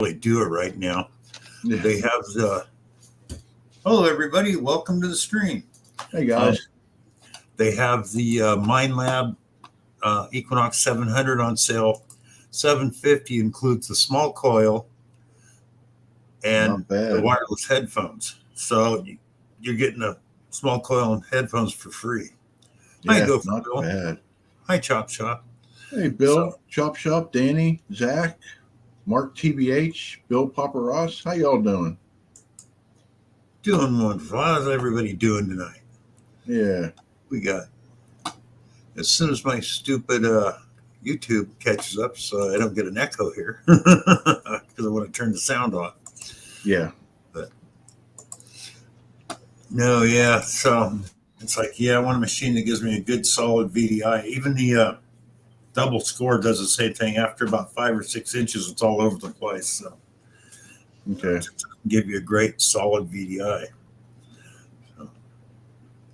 really do it right now. Yeah. They have the hello everybody, welcome to the stream. Hey guys. They have the Mind Lab Equinox 700 on sale. 750 includes the small coil and the wireless headphones. So you're getting a small coil and headphones for free. Yeah, Bill. bad. Hi, Chop Shop. Hey, Bill, Chop Shop, Danny, Zach, Mark TBH, Bill Aparous. How y'all doing? Doing wonderful. How's everybody doing tonight? Yeah. We got, as soon as my stupid YouTube catches up so I don't get an echo here, because I want to turn the sound off. Yeah. But no, yeah. So it's like, I want a machine that gives me a good solid VDI. Even the double score does the same thing. After about 5 or 6 inches, it's all over the place. So okay, give you a great solid VDI. So.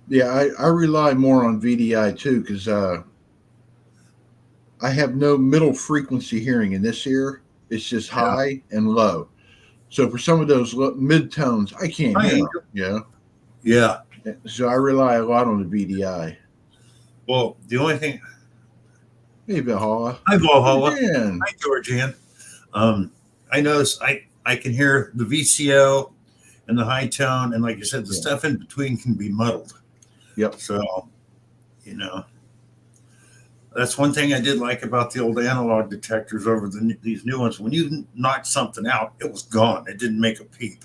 Yeah, I rely more on VDI too because I have no middle frequency hearing in this ear. It's just high and low. So for some of those mid tones, I can't hear them. Yeah. Yeah. So I rely a lot on the VDI. Well, the only thing. Hey, Valhalla. Hi, Valhalla. Hi, Georgian. I notice I can hear the VCO and the high tone, and like you said, the stuff in between can be muddled. Yep. So, that's one thing I did like about the old analog detectors over these new ones. When you knocked something out, it was gone. It didn't make a peep.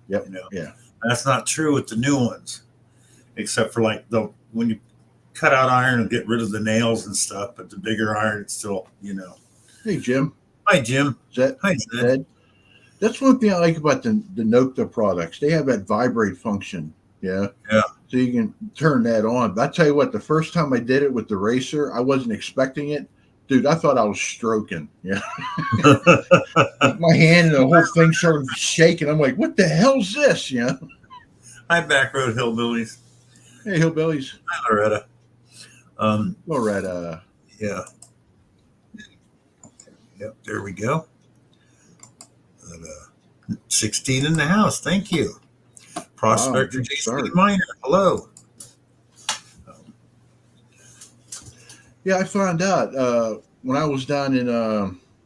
Yep. Yeah. That's not true with the new ones, except for like when you cut out iron and get rid of the nails and stuff. But the bigger iron, it's still, Hey, Jim. Hi, Jim. Hi, Zed. That's one thing I like about the Nokta products. They have that vibrate function. Yeah. Yeah. So you can turn that on. But I tell you what, the first time I did it with the Racer, I wasn't expecting it. Dude, I thought I was stroking. Yeah. My hand and the whole thing started shaking. I'm like, what the hell's this? Yeah. Hi, Backroad Hillbillies. Hey, Hillbillies. Hi, Loretta. Loretta. Yeah. Yep, there we go. 16 in the house. Thank you. Prospector JC Minor. Hello. Yeah, I found out when I was down in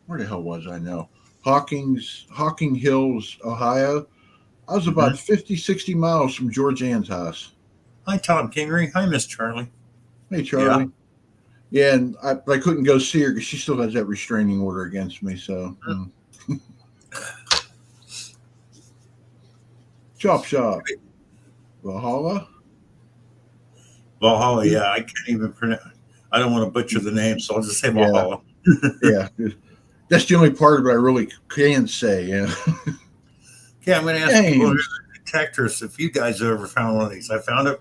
where the hell was I now? Hocking Hills, Ohio. I was about 50, 60 miles from George Ann's house. Hi, Tom Kingery. Hi, Miss Charlie. Hey, Charlie. Yeah, and I couldn't go see her because she still has that restraining order against me. So, Chop Shop. Valhalla? Valhalla, yeah. I can't even pronounce. I don't want to butcher the name, so I'll just say Valhalla. Yeah. That's the only part of it I really can say, yeah. Okay, I'm going to ask people who are detectors if you guys have ever found one of these. I found an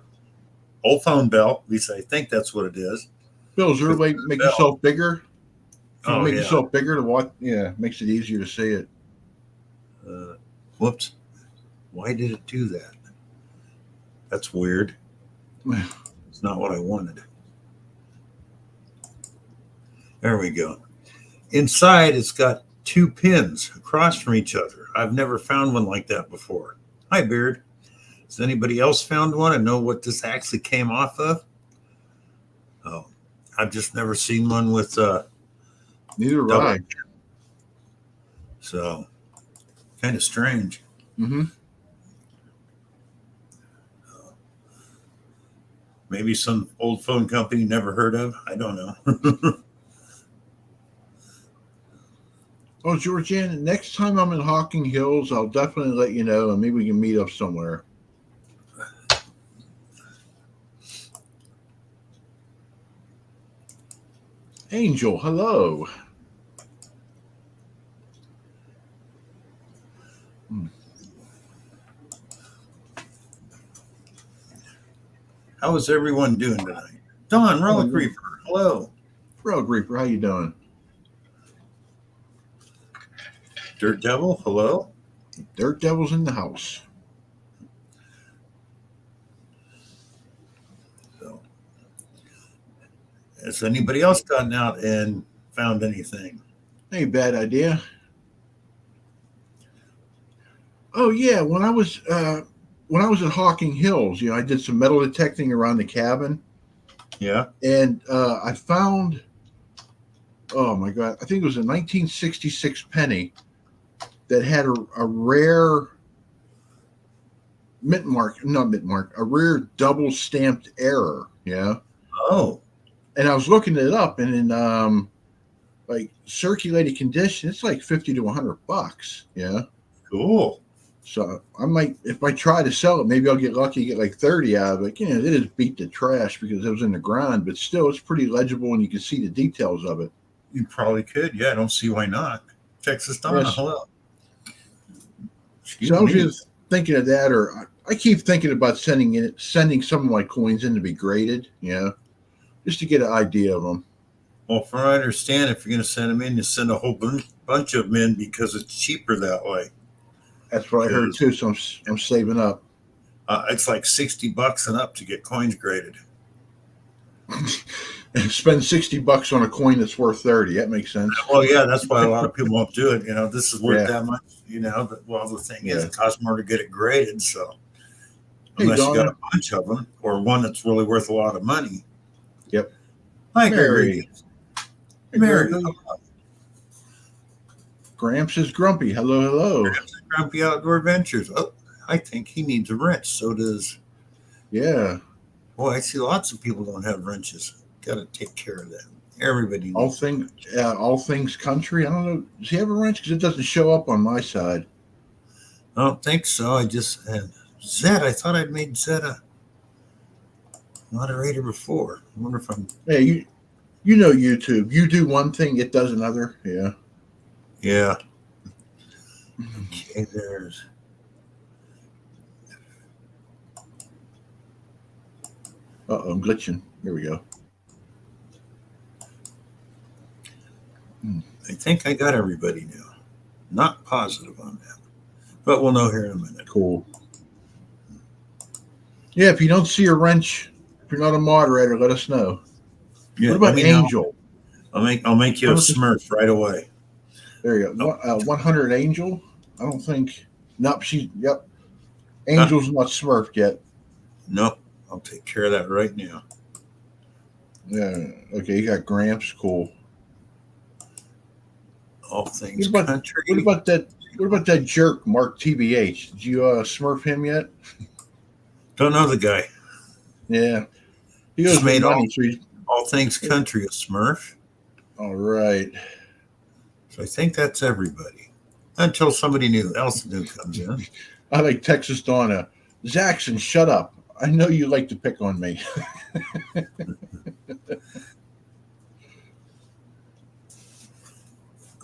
old phone bell. At least I think that's what it is. Bill, is there a way to make yourself bigger? Can you make yourself bigger to watch? Yeah, makes it easier to see it. Whoops. Why did it do that? That's weird. It's not what I wanted. There we go. Inside, it's got 2 pins across from each other. I've never found one like that before. Hi, Beard. Has anybody else found one and know what this actually came off of? Oh, I've just never seen one with neither have I. So, kind of strange. Maybe some old phone company never heard of. I don't know. Oh, Georgianne, next time I'm in Hocking Hills, I'll definitely let you know, and maybe we can meet up somewhere. Angel, hello. How is everyone doing tonight? Don, Relic Reaper, hello. Relic Reaper, how you doing? Dirt Devil, hello. Dirt Devil's in the house. So, has anybody else gotten out and found anything? Hey, bad idea. Oh yeah, when I was at Hawking Hills, I did some metal detecting around the cabin, Yeah. and I found, oh my god, I think it was a 1966 penny that had a rare mint mark, not mint mark, a rare double stamped error. Yeah, Oh, and I was looking it up, and in like circulated condition, it's like $50 to $100. Yeah. cool. So I might, if I try to sell it, maybe I'll get lucky, get like 30 out of it. It is beat to trash because it was in the ground, but still, it's pretty legible and you can see the details of it. You probably could. Yeah, I don't see why not. Texas Donna, Yes. hello. So Excuse I was me. just thinking of that, or I keep thinking about sending some of my coins in to be graded. Yeah, just to get an idea of them. Well, from what I understand, if you're going to send them in, you send a whole bunch of them in because it's cheaper that way. That's what I heard Because too. So I'm saving up. it's like $60 and up to get coins graded. And spend $60 on a coin that's worth 30. That makes sense. Well, yeah, that's why a lot of people won't do it. This is worth Yeah, that much. But, well, the thing is, yeah. it costs more to get it graded. So Hey unless you got Donna. a bunch of them or one that's really worth a lot of money. Yep. Hi, Mary. Gregory. Hey, Mary, Gregory. Gramps is grumpy. Hello, hello. Grumpy Outdoor Ventures. Oh, I think he needs a wrench. So does. Yeah. Boy, I see lots of people don't have wrenches. Got to take care of that. Everybody All needs a thing, wrench. all things country. I don't know. Does he have a wrench? Because it doesn't show up on my side. I don't think so. I just had Zed. I thought I'd made Zed a moderator before. I wonder if I'm. Yeah, you know YouTube. You do one thing, it does another. Yeah. Yeah. Okay, there's. I'm glitching. Here we go. I think I got everybody now. Not positive on that, but we'll know here in a minute. Cool. Yeah, if you don't see a wrench, if you're not a moderator, let us know. Yeah, What let about me know. Angel? I'll make you a 100%. Smurf right away. There you go. Oh, 100 Angel? I don't think. Nope, yep. huh, Angel's not smurfed yet. nope. I'll take care of that right now. Yeah. Okay, you got Gramps. Cool. All things What about country. what about that? What about that jerk, Mark TBH? Did you smurf him yet? Don't know the guy. Yeah, he Just owes me made money, so he's all things country a Smurf. all right. So I think that's everybody. Until somebody else new comes in. I like Texas Donna. Zaxxon, shut up. I know you like to pick on me.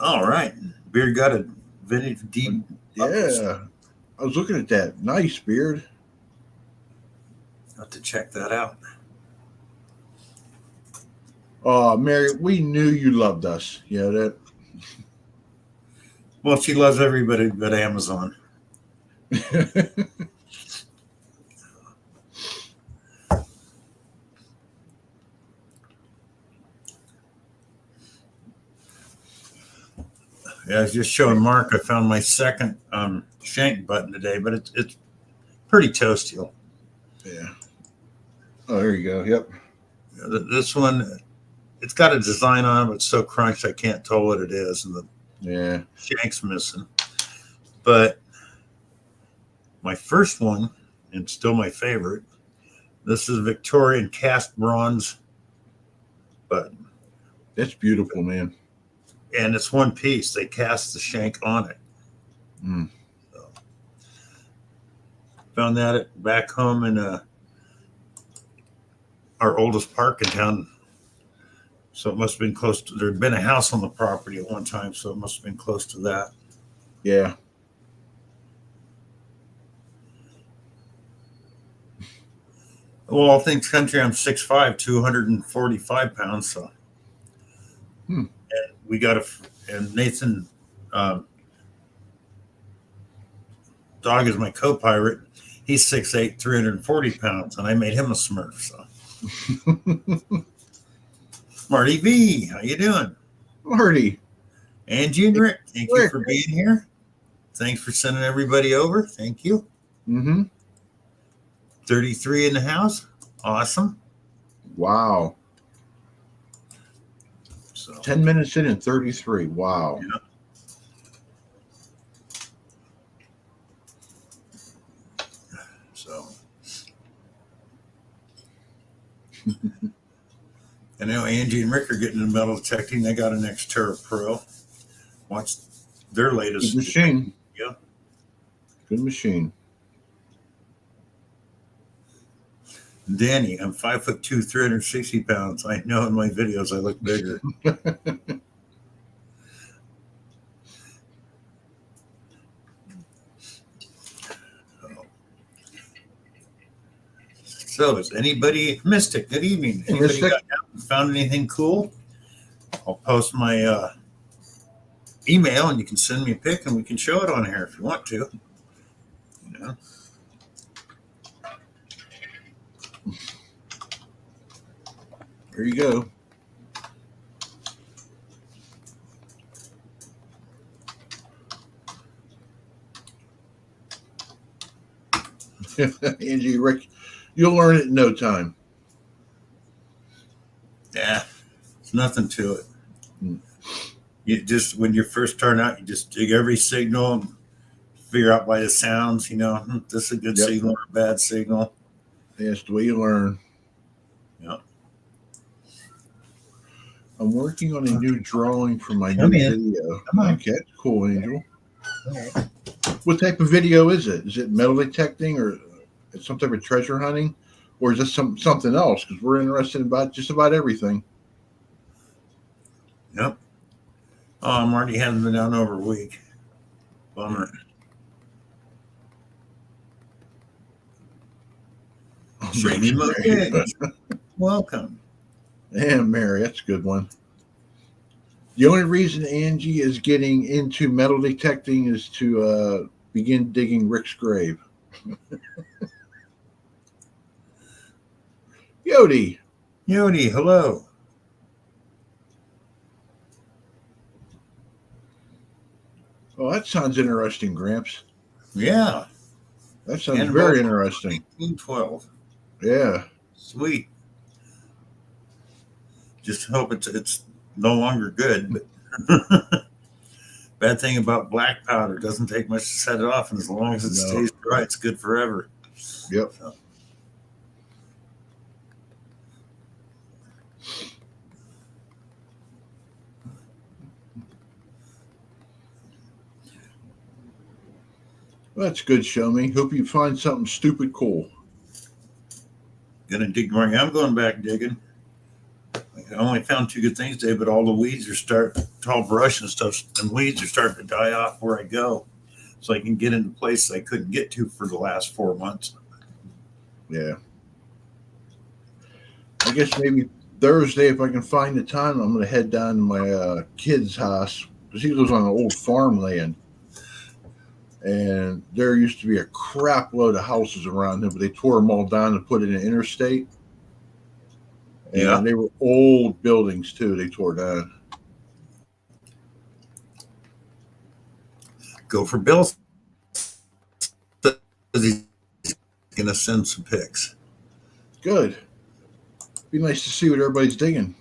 All right. Beard got a vintage deep. Yeah, I was looking at that. Nice beard. Have to check that out. Oh, Mary, we knew you loved us. You know that. Well, she loves everybody but Amazon. Yeah, I was just showing Mark. I found my second shank button today, but it's pretty toasty. Yeah. Oh, there you go. Yep. This one, it's got a design on it, but it's so crunched I can't tell what it is, and the Yeah. shank's missing. But my first one, and still my favorite, this is Victorian cast bronze button. That's beautiful, man. And it's one piece. They cast the shank on it. Mm. So, found that back home in our oldest park in town. So it must have been close to, there'd been a house on the property at one time, so it must have been close to that. Yeah. Well, all things country, I'm 6'5", 245 pounds. So, Hmm. and we got and Nathan, dog is my co-pirate. He's 6'8", 340 pounds, and I made him a Smurf. So, Marty V, how you doing? Marty. Angie and Rick, thank you Rick. for being here. Thanks for sending everybody over. Thank you. Mm-hmm. 33 in the house. Awesome. Wow. So 10 minutes in and 33. Wow. yeah. So I know Angie and Rick are getting into metal detecting. They got an Xterra Pro. Watch their Good latest machine. detecting video. Good machine. Danny, I'm 5'2", 360 pounds. I know in my videos I look bigger. So is anybody Mystic? Good evening. Hey, Anybody Mystic. found anything cool? I'll post my email and you can send me a pic and we can show it on here if you want to. You know. There you go. Angie, Rick, you'll learn it in no time. Yeah, there's nothing to it. Hmm. You just when you first start out, you just dig every signal and figure out by the sounds. This is a good Yep. signal or a bad signal. That's the way you learn. Yeah. I'm working on a new drawing for my Come new in. video. Come on. Okay, that's cool, Angel. What type of video is it? Is it metal detecting or some type of treasure hunting? Or is this something else? Because we're interested about just about everything. Yep. Oh, Marty hasn't been down over a week. Bummer. Shady Mosaic. Welcome. And Mary, that's a good one. The only reason Angie is getting into metal detecting is to begin digging Rick's grave. Yodi. Yodi, hello. Oh, that sounds interesting, Gramps. Yeah. That sounds Cannonball very interesting. 1812. Yeah. Sweet. Just hope it's no longer good, but bad thing about black powder, doesn't take much to set it off, and as long as it No. stays dry, it's good forever. Yep. So. Well, that's good, show me. Hope you find something stupid cool. Gonna dig more. I'm going back digging. I only found two good things today, but all the weeds are tall brush and stuff, and weeds are starting to die off where I go, so I can get into places I couldn't get to for the last 4 months. Yeah. I guess maybe Thursday, if I can find the time, I'm going to head down to my kid's house because he lives on an old farmland. And there used to be a crap load of houses around him, but they tore them all down and put in an interstate. And Yeah. they were old buildings, too, they tore down. Go for Bill. He's going to send some pics. Good. Be nice to see what everybody's digging.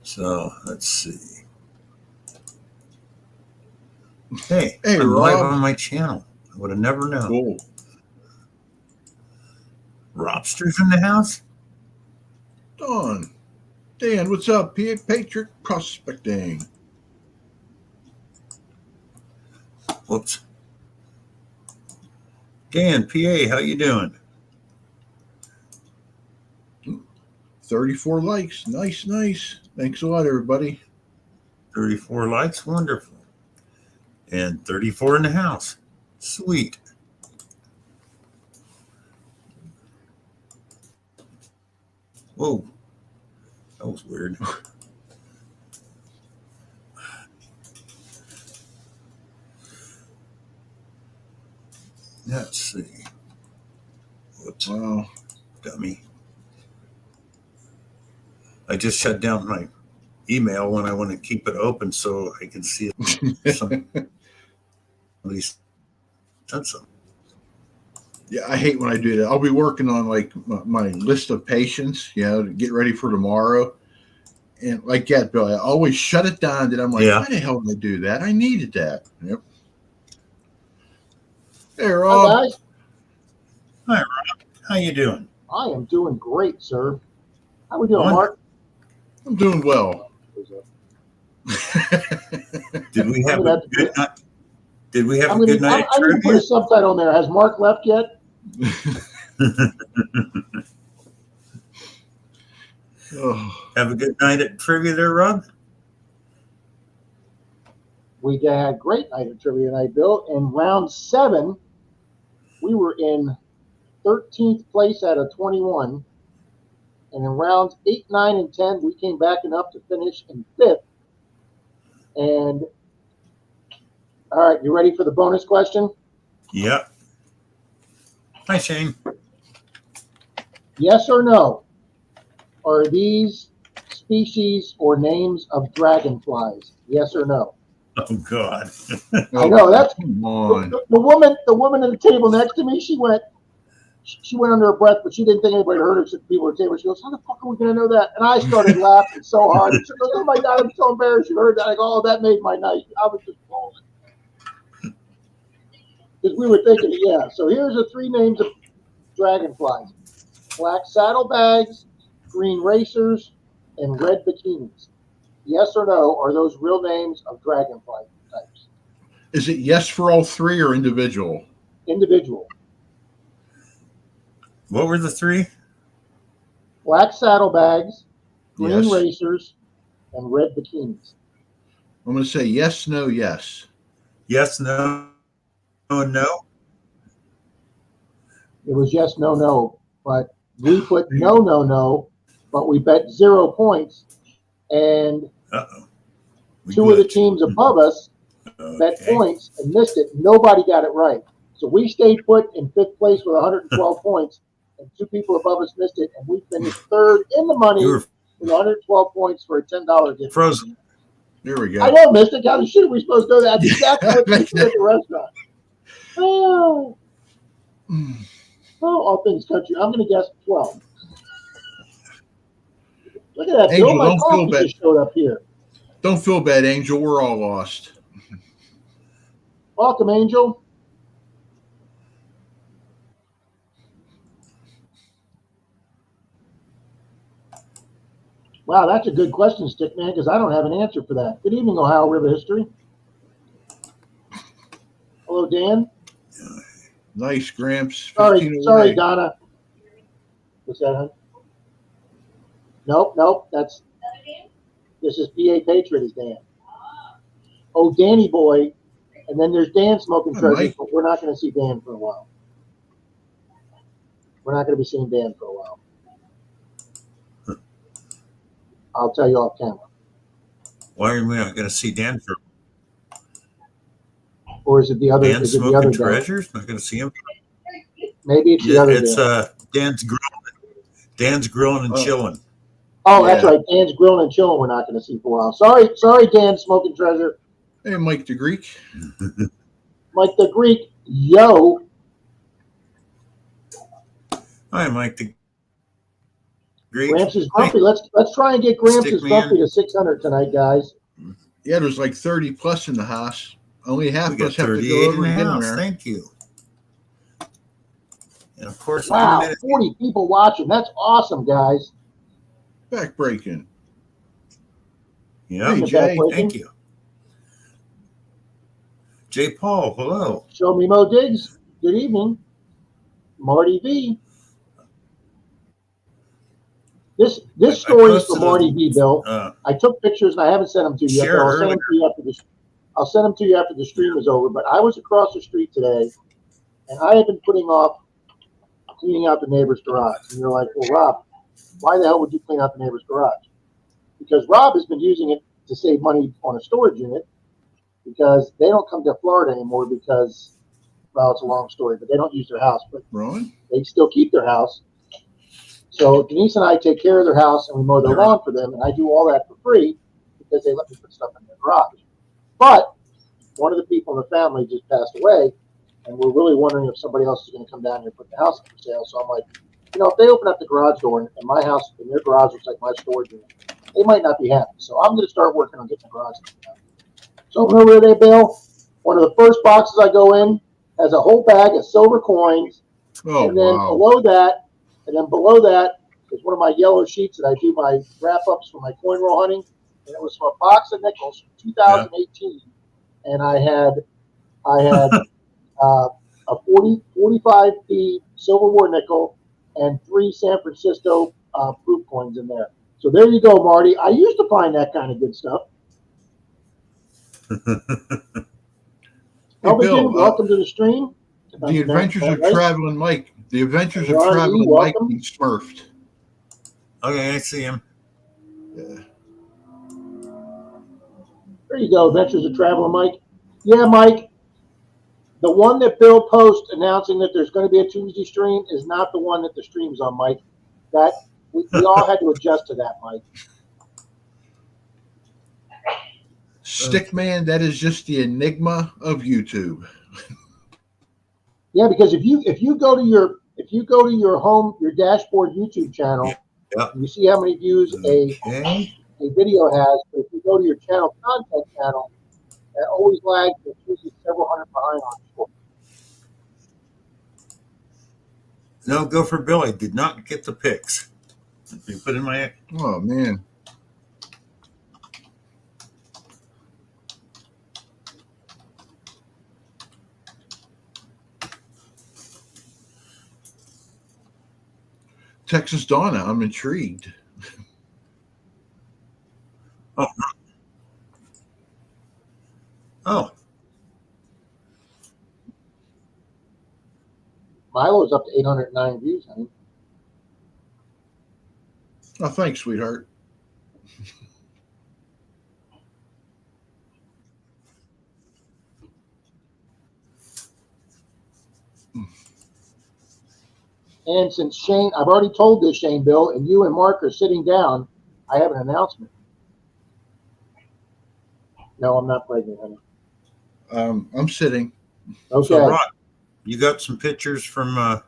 So let's see. Hey, Hey, I'm live Rob. on my channel. I would have never known. Cool. Robster's in the house? Dawn. Dan, what's up? Patriot Prospecting. Whoops. Dan, PA, how you doing? 34 likes. Nice, nice. Thanks a lot, everybody. 34 likes, wonderful. And 34 in the house. Sweet. Whoa. That was weird. Let's see. Whoops. Wow. Dummy. I just shut down my email when I want to keep it open so I can see if somebody sent something. Yeah, I hate when I do that. I'll be working on like my list of patients, to get ready for tomorrow. And like that, Bill, I always shut it down. Then I'm like, Yeah. why the hell did I do that? I needed that. Yep. Hey, Hi, Rob. guys. Hi, Rob. How you doing? I am doing great, sir. How we doing, Wonderful. Mark? I'm doing well. Did we have I'm gonna a have to good put- night? Did we have I'm a gonna, good night I at need to put a trivia? subtitle in there. Has Mark left yet? Oh, Have a good night at trivia there, Rob? We had a great night at trivia night, Bill. In round 7, we were in 13th place out of 21. And in rounds 8, 9, and 10, we came back enough to finish in 5th. And all right, you ready for the bonus question? Yep. Hi, Shane. Yes or no? Are these species or names of dragonflies? Yes or no? Oh, God. I know that's come on. the woman at the table next to me. She went under her breath, but she didn't think anybody heard her. Except people at the table. She goes, "How the fuck are we gonna know that?" And I started laughing so hard. She goes, "Oh my God, I'm so embarrassed you heard that." I go, "Oh, that made my night." I was just rolling because we were thinking, yeah. So here's the 3 names of dragonflies: black saddlebags, green racers, and red bikinis. Yes or no? Are those real names of dragonfly types? Is it yes for all 3 or individual? Individual. What were the 3? Black saddlebags, green Yes. racers, and red bikinis. I'm going to say yes, no, yes. Yes, no, no. It was yes, no, no. But we put no, no, no, but we bet 0 points. And Uh-oh. 2 of the teams above us bet Okay. points and missed it. Nobody got it right. So we stayed put in 5th place with 112 points, and 2 people above us missed it, and we finished 3rd in the money You were with 112 points for a $10 gift. frozen. There we I go. know, Mystic. How the shit are we supposed to know that? That's exactly what they said at the restaurant. Oh, all things country. I'm going to guess 12. Look at that, Bill. Angel, My don't feel coffee bad. just showed up here. Don't feel bad, Angel. We're all lost. Welcome, Angel. Wow, that's a good question, Stickman, because I don't have an answer for that. Good evening, Ohio River History. Hello, Dan. Nice, Gramps. Sorry, 1508. Donna. What's that, hon? Nope. This is PA Patriot, is Dan. Oh, Danny boy. And then there's Dan smoking Hi, treasures, Mike. but we're not going to see Dan for a while. We're not going to be seeing Dan for a while. I'll tell you off camera. Why are we not going to see Dan for Or is it the other? Dan Is it the smoking other guy? treasures? Not going to see him. Maybe it's the Yeah, other it's Dan. Dan's grilling and chilling. Oh, that's Yeah. right. Dan's grilling and chilling. We're not going to see for a while. Sorry, Dan, smoking treasure. Hey, Mike the Greek. Mike the Greek, yo. Hi, Mike the Greek. Gramps is grumpy. Let's try and get Gramps is Stickman. grumpy to 600 tonight, guys. Yeah, there's like 30 plus in the house. Only half We of got us have to 38 go over in the and get them house. there. Thank you. And of course, Wow, 40 people watching. That's awesome, guys. Back breaking. Yeah, Hey, Jay. thank you. J. Paul, hello. Show me Mo Diggs. Good evening. Marty V. This story is for Marty V, Bill. I took pictures and I haven't sent them to you yet. Sure, I'll send them to you after the stream is over. But I was across the street today, and I had been putting off cleaning out the neighbor's garage. And you're like, well, Rob, why the hell would you clean out the neighbor's garage? Because Rob has been using it to save money on a storage unit because they don't come to Florida anymore because, well, it's a long story, but they don't use their house, but Ron? they still keep their house. So Denise and I take care of their house and we mow their lawn for them, and I do all that for free because they let me put stuff in their garage. But one of the people in the family just passed away, and we're really wondering if somebody else is going to come down here and put the house up for sale. So I'm like, if they open up the garage door and my house and their garage looks like my storage unit, they might not be happy. So I'm going to start working on getting the garage done. So over there, Bill, one of the first boxes I go in has a whole bag of silver coins, Oh, and then wow. below that is one of my yellow sheets that I do my wrap ups for my coin roll hunting, and it was from a box of nickels from 2018, and I had a 45p Silver War nickel and 3 San Francisco proof coins in there. So there you go, Marty. I used to find that kind of good stuff. Hey, Bill, welcome to the stream. The Adventures of Traveling Mike. The Adventures of Traveling Mike being smurfed. Okay, I see him. Yeah. There you go, Adventures of Traveling Mike. Yeah, Mike. The one that Bill posts announcing that there's going to be a Tuesday stream is not the one that the stream's on, Mike. That we all had to adjust to that, Mike. Stickman, that is just the enigma of YouTube. Yeah, because if you go to your dashboard YouTube channel, you see how many views a video has. But if you go to your channel content channel, it always lags. It's usually several hundred behind on short. No, go for Billy. Did not get the pics. You put in my. Oh man. Texas Donna, I'm intrigued. Oh. Milo's up to 809 views, honey. Oh, thanks, sweetheart. And since Shane, I've already told this, Shane, Bill, and you and Mark are sitting down, I have an announcement. No, I'm not pregnant, honey. I'm sitting. Okay. So, Rod, you got some pictures from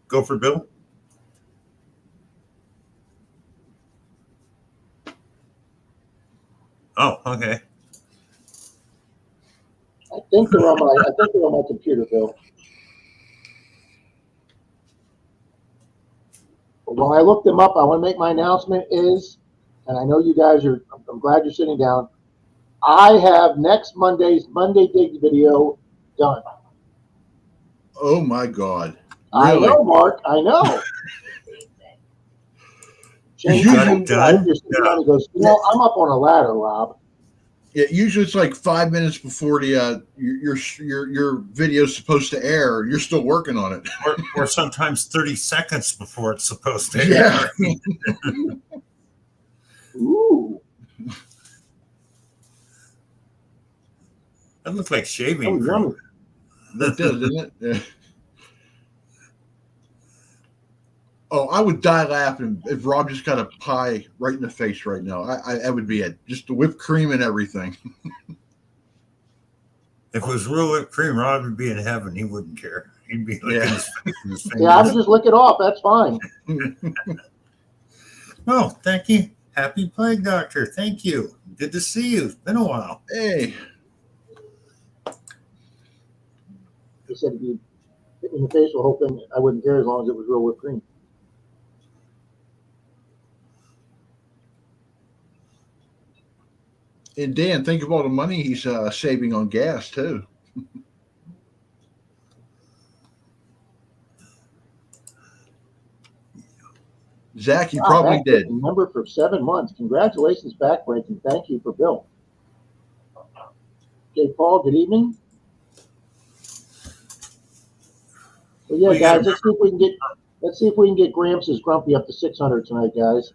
Go for Bill? Oh, okay. I think they're on my computer, Bill. But while I look them up, I want to make my announcement is, and I know you guys are, I'm glad you're sitting down. I have next Monday's Monday Digs video done. Oh my God. Really? I know, Mark. I know. Shane, done? He goes, I'm up on a ladder, Rob. Yeah, usually it's like 5 minutes before the your video's supposed to air. You're still working on it, or sometimes 30 seconds before it's supposed to air. Yeah. Ooh, that looks like shaving cream. That does, doesn't it? Yeah. Oh, I would die laughing if Rob just got a pie right in the face right now. I would be it. Just the whipped cream and everything. If it was real whipped cream, Rob would be in heaven. He wouldn't care. He'd be licking his face and his fingers. Yeah, I would just lick it off. That's fine. Oh, thank you. Happy Plague Doctor. Thank you. Good to see you. It's been a while. Hey. He said if you hit me in the face the whole thing, I wouldn't care as long as it was real whipped cream. And Dan, think of all the money he's saving on gas too. Zach, you probably did. Remember for 7 months. Congratulations, backbreaking. Thank you for Bill. Okay, Paul. Good evening. Well, yeah, guys. Let's see if we can get Gramps' Grumpy up to 600 tonight, guys.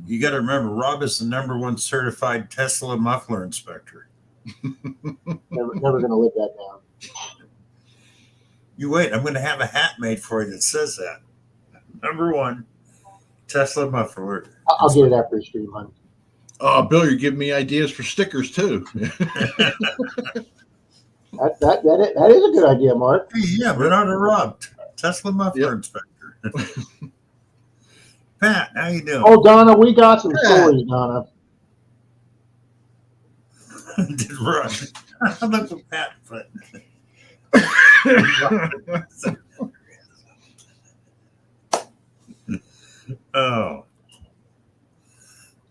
You got to remember, Rob is the #1 certified Tesla muffler inspector. Never going to live that down. You wait. I'm going to have a hat made for you that says that. Number one, Tesla muffler. I'll get it after the stream, hon. Oh, Bill, you're giving me ideas for stickers too. That is a good idea, Mark. Yeah, but not a Rob. Tesla muffler Yep. inspector. Pat, how you doing? Oh, Donna, we got some stories, Donna. Did Rob? Look at Pat foot. Oh,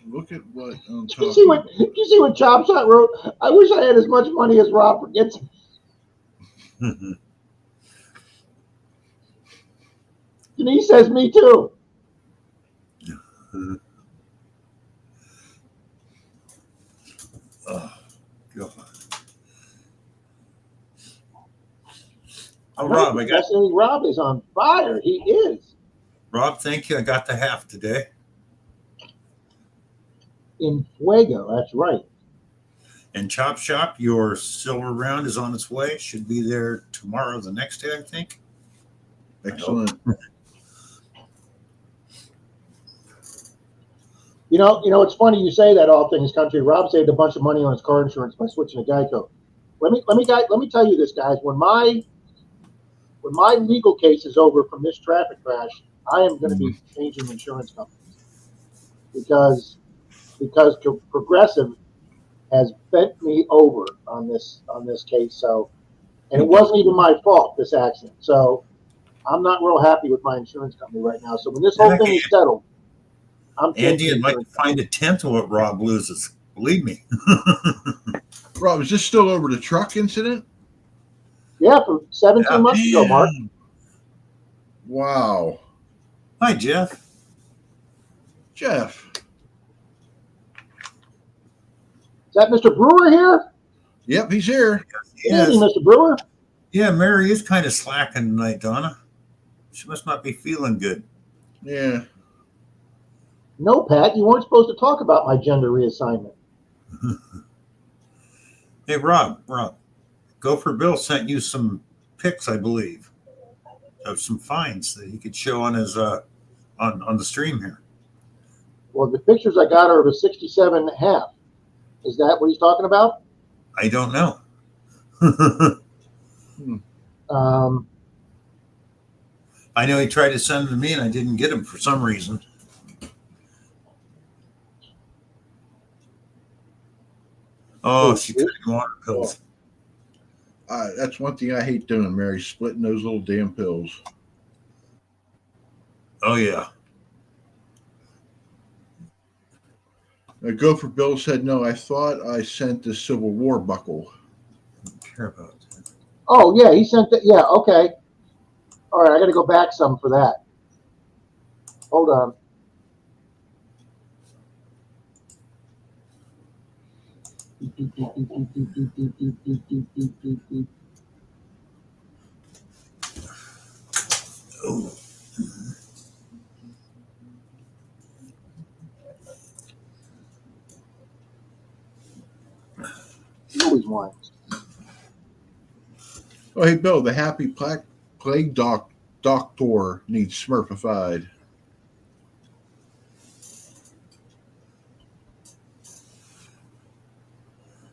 Look at what I'm Did talking you see what Chop Shot wrote? I wish I had as much money as Rob forgets. Denise says me too. oh God. Oh, Rob, I got Rob is on fire. He is. Rob. Thank you. I got the half today. In Fuego, that's right. And Chop Shop, your silver round is on its way. Should be there tomorrow, the next day, I think. Excellent. You know, it's funny you say that. All things country. Rob saved a bunch of money on his car insurance by switching to Geico. Let me tell you this, guys. When my legal case is over from this traffic crash, I am going to be changing insurance companies because Progressive has bent me over on this case. So, and it wasn't even my fault, this accident. So, I'm not real happy with my insurance company right now. So when this whole thing is settled, I'm Andy, I'd like to find a tenth of what Rob loses. Believe me. Rob, is this still over the truck incident? Yeah, from 17 months ago, Mark. Wow. Hi, Jeff. Jeff. Is that Mr. Brewer here? Yep, he's here. Yes. Hey, Mr. Brewer. Yeah, Mary is kind of slacking tonight, Donna. She must not be feeling good. Yeah. No, Pat, you weren't supposed to talk about my gender reassignment. Hey, Rob, Gopher Bill sent you some pics, I believe, of some finds that he could show on his on the stream here. Well, the pictures I got are of a 67.5. Is that what he's talking about? I don't know. I know he tried to send them to me, and I didn't get them for some reason. Oh, she's taking water pills. That's one thing I hate doing, Mary, splitting those little damn pills. Oh, yeah. Gopher Bill said, no, I thought I sent the Civil War buckle. I don't care about that. Oh, yeah, he sent it. Yeah, okay. All right, I got to go back some for that. Hold on. Oh. He always wants. Oh, hey, Bill, the Happy Plague Doctor needs smurfified.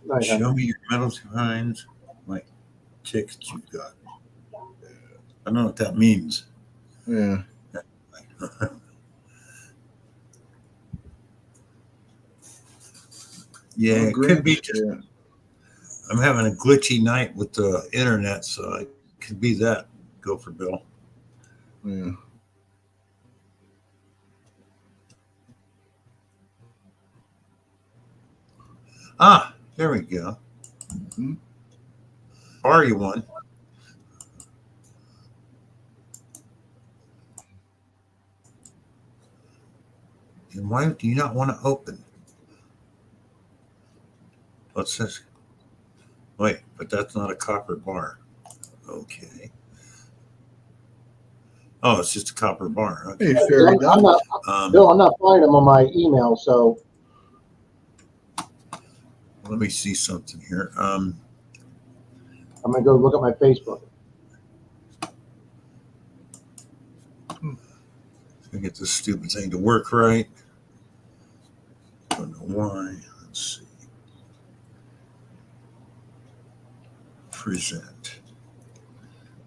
Right, Show me your medals behind my tickets you've got. I don't know what that means. Yeah. Yeah, it could be just. Yeah. I'm having a glitchy night with the internet, so it could be that. Gopher Bill. Yeah. Ah, there we go. Mm-hmm. Are you one? And why do you not want to open? What's this? Wait, but that's not a copper bar. Okay. Oh, it's just a copper bar. Okay. Hey, fairy I'm not, Bill, I'm not finding them on my email, so. Let me see something here. I'm going to go look at my Facebook. I get this stupid thing to work right. Don't know why. Let's see. Present.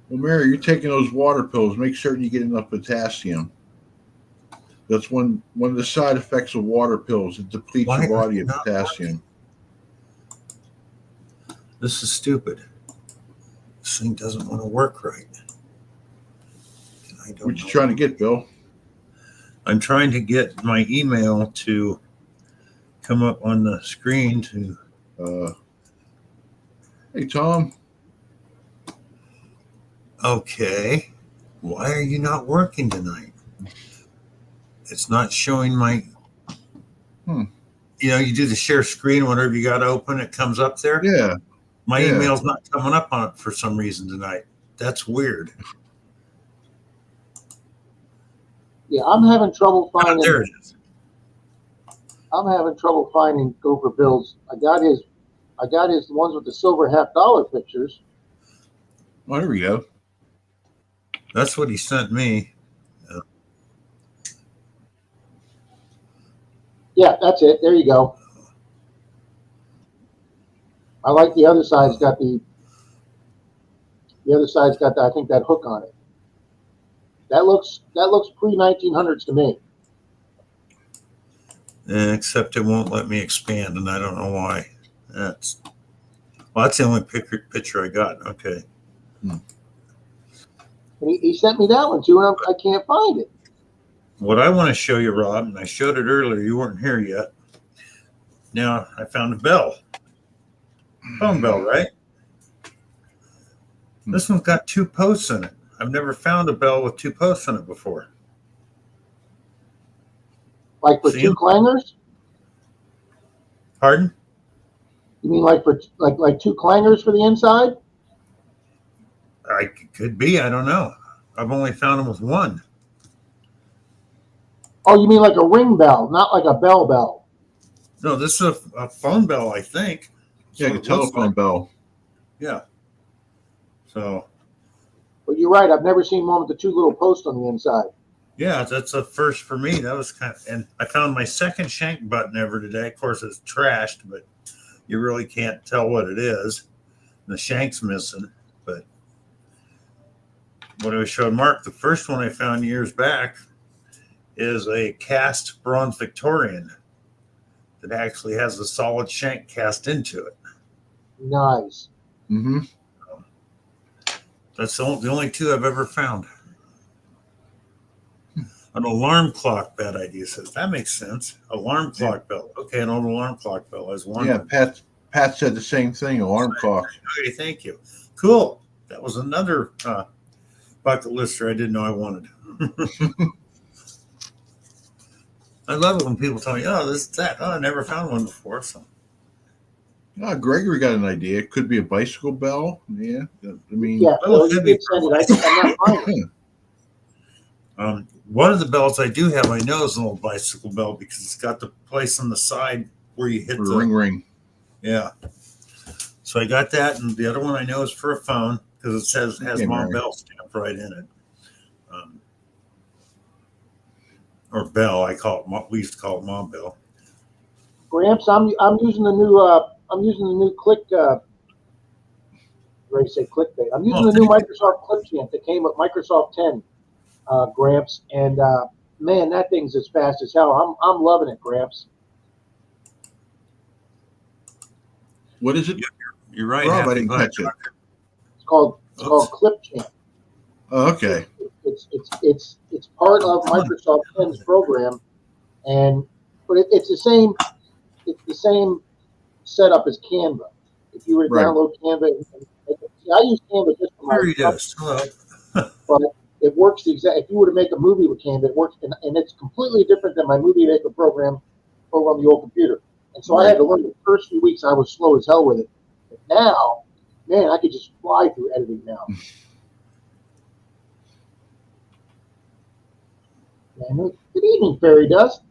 Well, Mary, you're taking those water pills. Make certain you get enough potassium. That's one of the side effects of water pills. It depletes Why your are body you of not potassium. This is stupid. This thing doesn't want to work right. I don't What you know. trying to get, Bill? I'm trying to get my email to come up on the screen to. Hey, Tom. Okay. Why are you not working tonight? It's not showing my. You know, you do the share screen, whenever you got to open, it comes up there. Yeah. My Yeah. email's not coming up on it for some reason tonight. That's weird. Yeah, I'm having trouble finding. There it is. I'm having trouble finding Gopher Bill's. I got his ones with the silver $50 pictures. Oh, there we go. That's what he sent me. Yeah, that's it. There you go. I like the other side's got the other side's got the, I think, that hook on it. That looks pre-1900s to me. Except it won't let me expand, and I don't know why. That's the only picture I got. Okay. And he sent me that one too, and I can't find it. What I want to show you, Rob, and I showed it earlier. You weren't here yet. Now I found a bell. Phone bell, right? This one's got 2 posts in it. I've never found a bell with 2 posts in it before. Like for 2 clangers? Pardon? You mean like for like 2 clangers for the inside? Could be. I don't know. I've only found them with 1. Oh, you mean like a ring bell, not like a bell? No, this is a phone bell, I think. Yeah, like a telephone bell. Yeah. So. But you're right. I've never seen one with the 2 little posts on the inside. Yeah, that's a first for me. That was and I found my second shank button ever today. Of course, it's trashed, but you really can't tell what it is. The shank's missing. But what I showed Mark, the first one I found years back is a cast bronze Victorian that actually has a solid shank cast into it. Nice. Mm-hmm. That's the only 2 I've ever found. An alarm clock, bad idea, says. That makes sense. Alarm clock bell. Okay, an old alarm clock bell is one. Yeah, Pat said the same thing, alarm clock. Okay, thank you. Cool. That was another bucket lister I didn't know I wanted. I love it when people tell me, oh, this is that. Oh, I never found one before. So. Gregory got an idea. It could be a bicycle bell. Yeah. I mean, yeah, well, you did send it. I'm not finding it. One of the bells I do have, I know, is an old bicycle bell because it's got the place on the side where you hit the ring. Yeah. So I got that, and the other one I know is for a phone because it has Mom Bell stamped right in it. Or Bell, we used to call it Mom Bell. Gramps, I'm using the new click. Ready to say clickbait. I'm using the new Microsoft Clip Champ that came with Microsoft 10. Gramps, and man, that thing's as fast as hell. I'm loving it, Gramps. What is it? You're right. Rob, I didn't catch it. It's called Clip Champ. Oh, okay. It's part of Microsoft 10's program, but it's the same setup as Canva. If you were to download Canva, I use Canva just for my stuff. But it works if you were to make a movie with Canva, it works, and it's completely different than my movie maker program over on the old computer. And so I had to learn the first few weeks. I was slow as hell with it. But now, man, I could just fly through editing now. Good evening, Fairy Dust.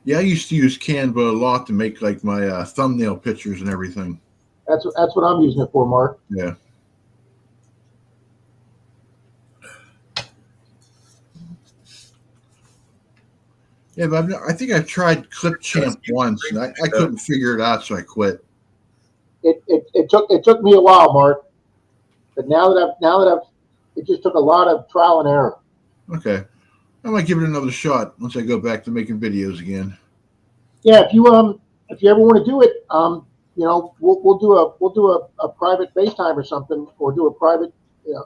Yeah, I used to use Canva a lot to make like my thumbnail pictures and everything. That's what I'm using it for, Mark. Yeah. Yeah, but I think I tried Clip Champ once, and I couldn't figure it out, so I quit. It took me a while, Mark, but now that I've it just took a lot of trial and error. Okay, I might give it another shot once I go back to making videos again. Yeah, if you ever want to do it, we'll do a private FaceTime or something, or do a private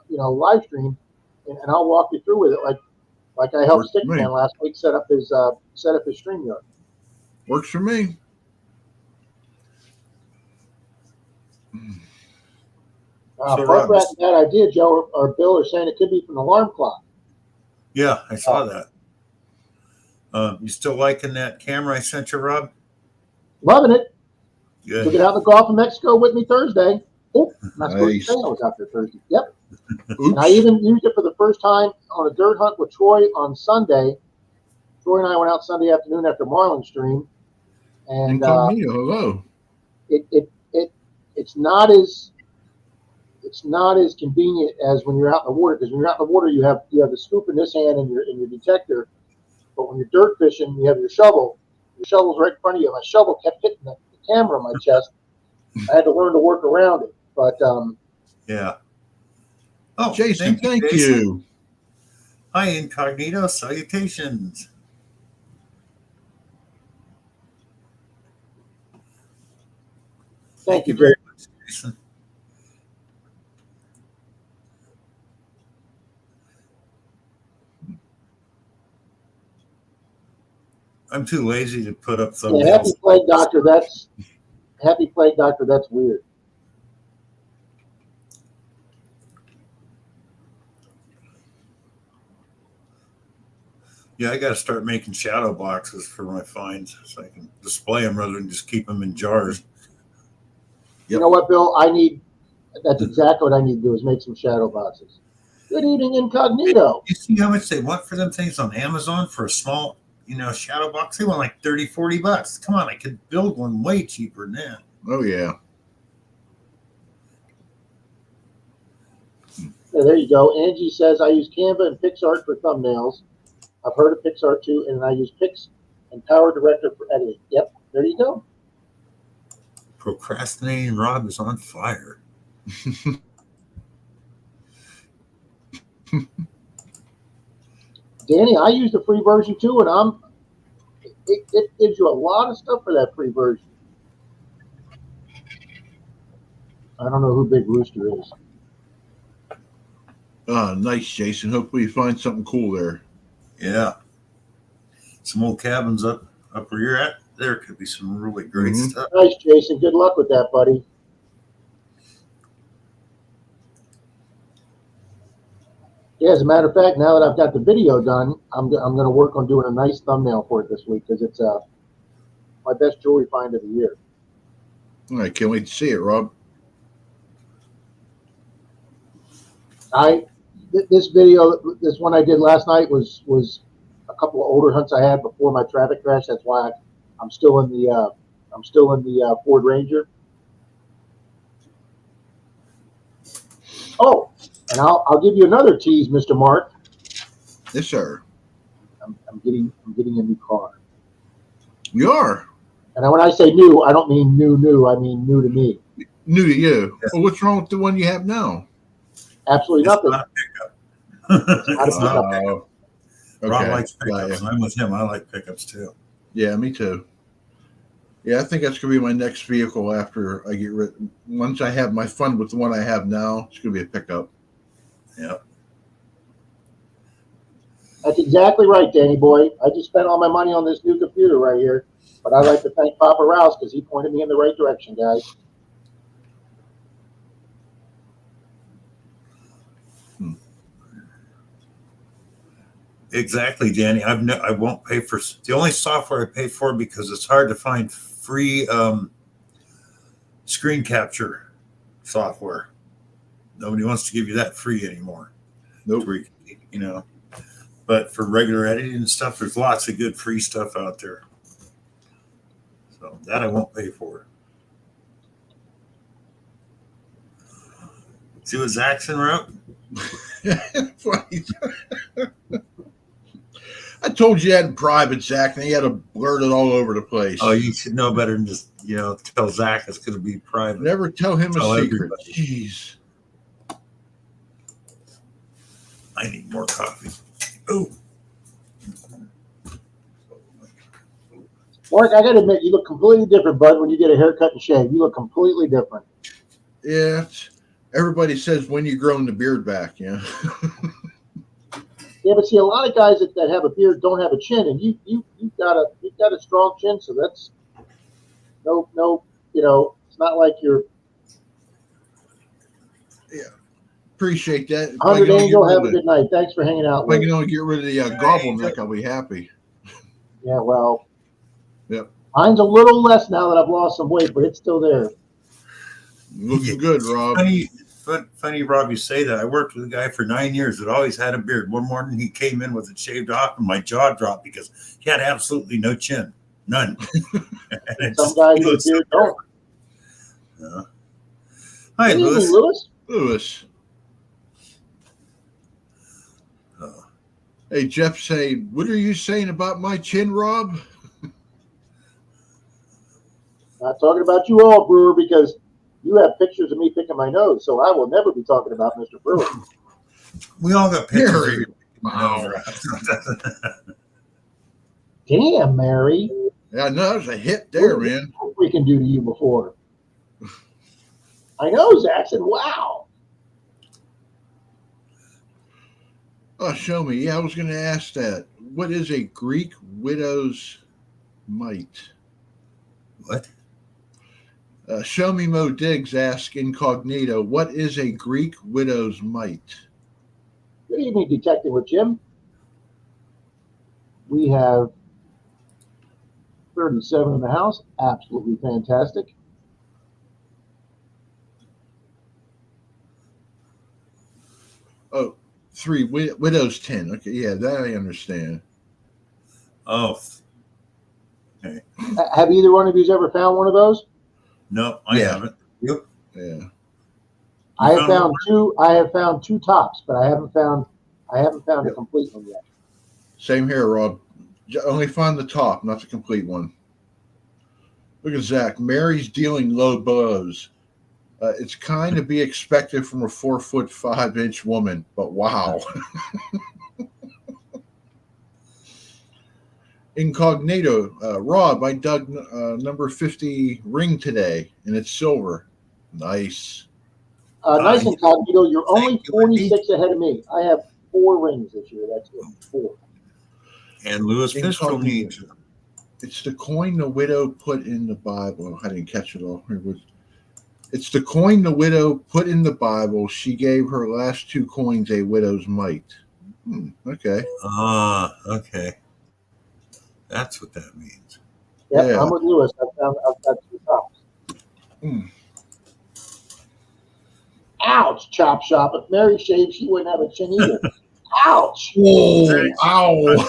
live stream, and I'll walk you through with it, like I helped Works for me. Stickman last week set up his stream yard. Works for me. So, Park Rob, Rat and that idea, Joe or Bill are saying it could be from the alarm clock. yeah, I saw that. You still liking that camera I sent you, Rob? Loving it. Good. Took it out in the Gulf of Mexico with me Thursday. Oh, not supposed to Nice. say I was out there Thursday. Yep. Oops. And I even used it for the first time on a dirt hunt with Troy on Sunday. Troy and I went out Sunday afternoon after Marlin stream, and Incognito, hello. it's not as convenient as when you're out in the water, because when you're out in the water you have the scoop in this hand and your detector, but when you're dirt fishing you have your shovel. Your shovel's right in front of you. My shovel kept hitting the camera on my chest. I had to learn to work around it, but Yeah. Oh, Jason, thank Jason. you. Hi, Incognito. Salutations. thank you very Jay. much, Jason. I'm too lazy to put up thumbnails. Yeah, Happy Plague Doctor. That's weird. Yeah, I got to start making shadow boxes for my finds so I can display them rather than just keep them in jars. You know what, Bill? That's exactly what I need to do, is make some shadow boxes. Good evening, Incognito. You see how much they want for them things on Amazon for a small, shadow box? They want like $30-$40. Come on, I could build one way cheaper than that. Oh, yeah. Yeah, there you go. Angie says, I use Canva and PixArt for thumbnails. I've heard of PixArt too, and I use Pix and Power Director for editing. Yep, there you go. Procrastinating Rob is on fire. Danny, I use the free version too, and it gives you a lot of stuff for that free version. I don't know who Big Rooster is. Nice, Jason. Hopefully you find something cool there. Yeah. Some old cabins up where you're at. There could be some really great stuff. Nice, Jason. Good luck with that, buddy. Yeah, as a matter of fact, now that I've got the video done, I'm going to work on doing a nice thumbnail for it this week, because it's my best jewelry find of the year. All right, can't wait to see it, Rob. This one I did last night was a couple of older hunts I had before my traffic crash. That's why I'm still in the Ford Ranger. Oh, and I'll give you another tease, Mr. Mark. Yes, sir. I'm getting a new car. You are? And when I say new, I don't mean new. I mean new to me. New to you. Well, what's wrong with the one you have now? Absolutely nothing. Not a pickup. It's not a pickup. Okay. Rob likes pickups. I'm with him. I like pickups too. Yeah, me too. Yeah, I think that's going to be my next vehicle after I get rid. Once I have my fun with the one I have now, it's going to be a pickup. Yeah. That's exactly right, Danny boy. I just spent all my money on this new computer right here, but I'd like to thank Papa Rouse because he pointed me in the right direction, guys. Exactly, Danny. I won't pay for the only software I pay for, because it's hard to find free screen capture software. Nobody wants to give you that free anymore. Nope. But for regular editing and stuff, there's lots of good free stuff out there. So that I won't pay for. See what Zach's en route? I told you that in private, Zach, and you had to blurt it all over the place. Oh, you should know better than just tell Zach it's going to be private. Never tell him a Tell secret. everybody. Jeez. I need more coffee. Oh. Mark, I got to admit, you look completely different, bud, when you get a haircut and shave. You look completely different. Yeah. Everybody says when you growing the beard back, Yeah, but see, a lot of guys that have a beard don't have a chin, and you've got a strong chin, so that's no, it's not like you're. Yeah. Appreciate that. 100 Angel, have a good night. Thanks for hanging out If I with can us. only get rid of the gobble neck, I'll be happy. Yeah, well. Yep. Mine's a little less now that I've lost some weight, but it's still there. Looking good, Rob. Funny, Rob, you say that. I worked with a guy for 9 years that always had a beard. One morning he came in with it shaved off, and my jaw dropped because he had absolutely no chin, none. Some guys with a beard don't. Hi, Good Lewis. evening, Lewis. Lewis. Hey, Jeff, say, what are you saying about my chin, Rob? Not talking about you all, Brewer, because you have pictures of me picking my nose, so I will never be talking about Mr. Brewer. We all got pictures of you. Wow. Damn, Mary. Yeah, no, there's a hit there, man. What we can do to you before? I know, Zach said, wow. Oh, show me. Yeah, I was going to ask that. What is a Greek widow's mite? What? Show me Mo Diggs ask incognito, what is a Greek widow's mite? Good evening, Detective with Jim. We have 37 in the house. Absolutely fantastic. Oh, 3 widows 10. Okay, yeah, that I understand. Oh. Okay. Have either one of you ever found one of those? No, I haven't. Yep. Yeah. I have found two. I have found two tops, but I haven't found a complete one yet. Same here, Rob. Only find the top, not the complete one. Look at Zach. Mary's dealing low blows. It's kind of be expected from a 4'5" woman, but wow. Incognito, Rob, I dug number 50 ring today, and it's silver. Nice. Nice incognito. You're only 46 ahead of me. I have 4 rings this year. That's it. 4. And Lewis Pistol needs. It's the coin the widow put in the Bible. I didn't catch it all. It's the coin the widow put in the Bible. She gave her last 2 coins a widow's mite. Okay. Okay. That's what that means. Yep, yeah. I'm with Lewis. I've got 2 tops. Ouch, chop shop. If Mary shaved, she wouldn't have a chin either. Ouch. Whoa, ow.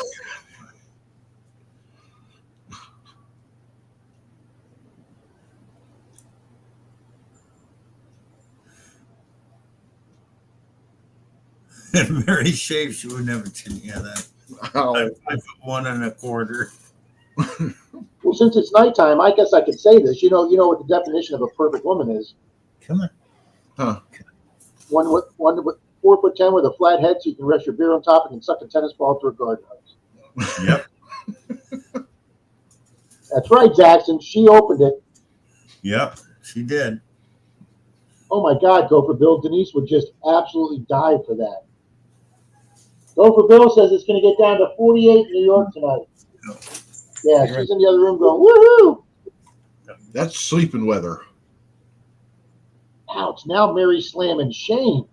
If Mary shaved, she would never chin. Yeah, that. I put 1 1/4. Well, since it's nighttime, I guess I could say this. You know what the definition of a perfect woman is. Come on. Huh. One with 4'10" with a flat head, so you can rest your beer on top and can suck a tennis ball through a garden hose. Yep. That's right, Jackson. She opened it. Yep, she did. Oh my God, Gopher Bill. Denise would just absolutely die for that. Gopher Bill says it's going to get down to 48 in New York tonight. Yeah, she's in the other room going, woohoo! That's sleeping weather. Ouch, now Mary's slamming Shane.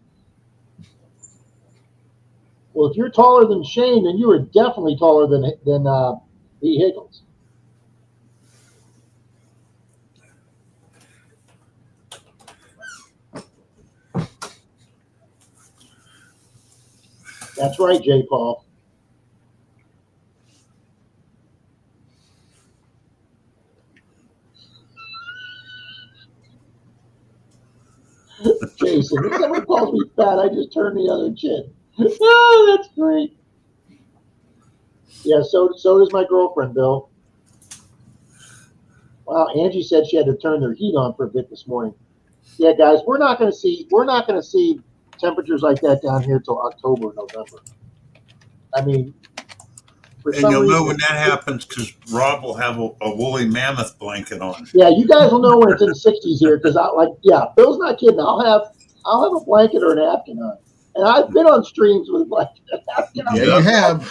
Well, if you're taller than Shane, then you are definitely taller than B. Higgles. That's right, J. Paul. Jason, if someone calls me fat, I just turn the other chin. Oh, that's great. Yeah, so does my girlfriend, Bill. Wow, Angie said she had to turn their heat on for a bit this morning. Yeah, guys, we're not going to see temperatures like that down here till October, November. I mean, for And some you'll know reason, when that happens because Rob will have a woolly mammoth blanket on. yeah, you guys will know when it's in the 60s here because Bill's not kidding. I'll have a blanket or a napkin on, and I've been on streams with a blanket and a napkin on. Yeah, you have.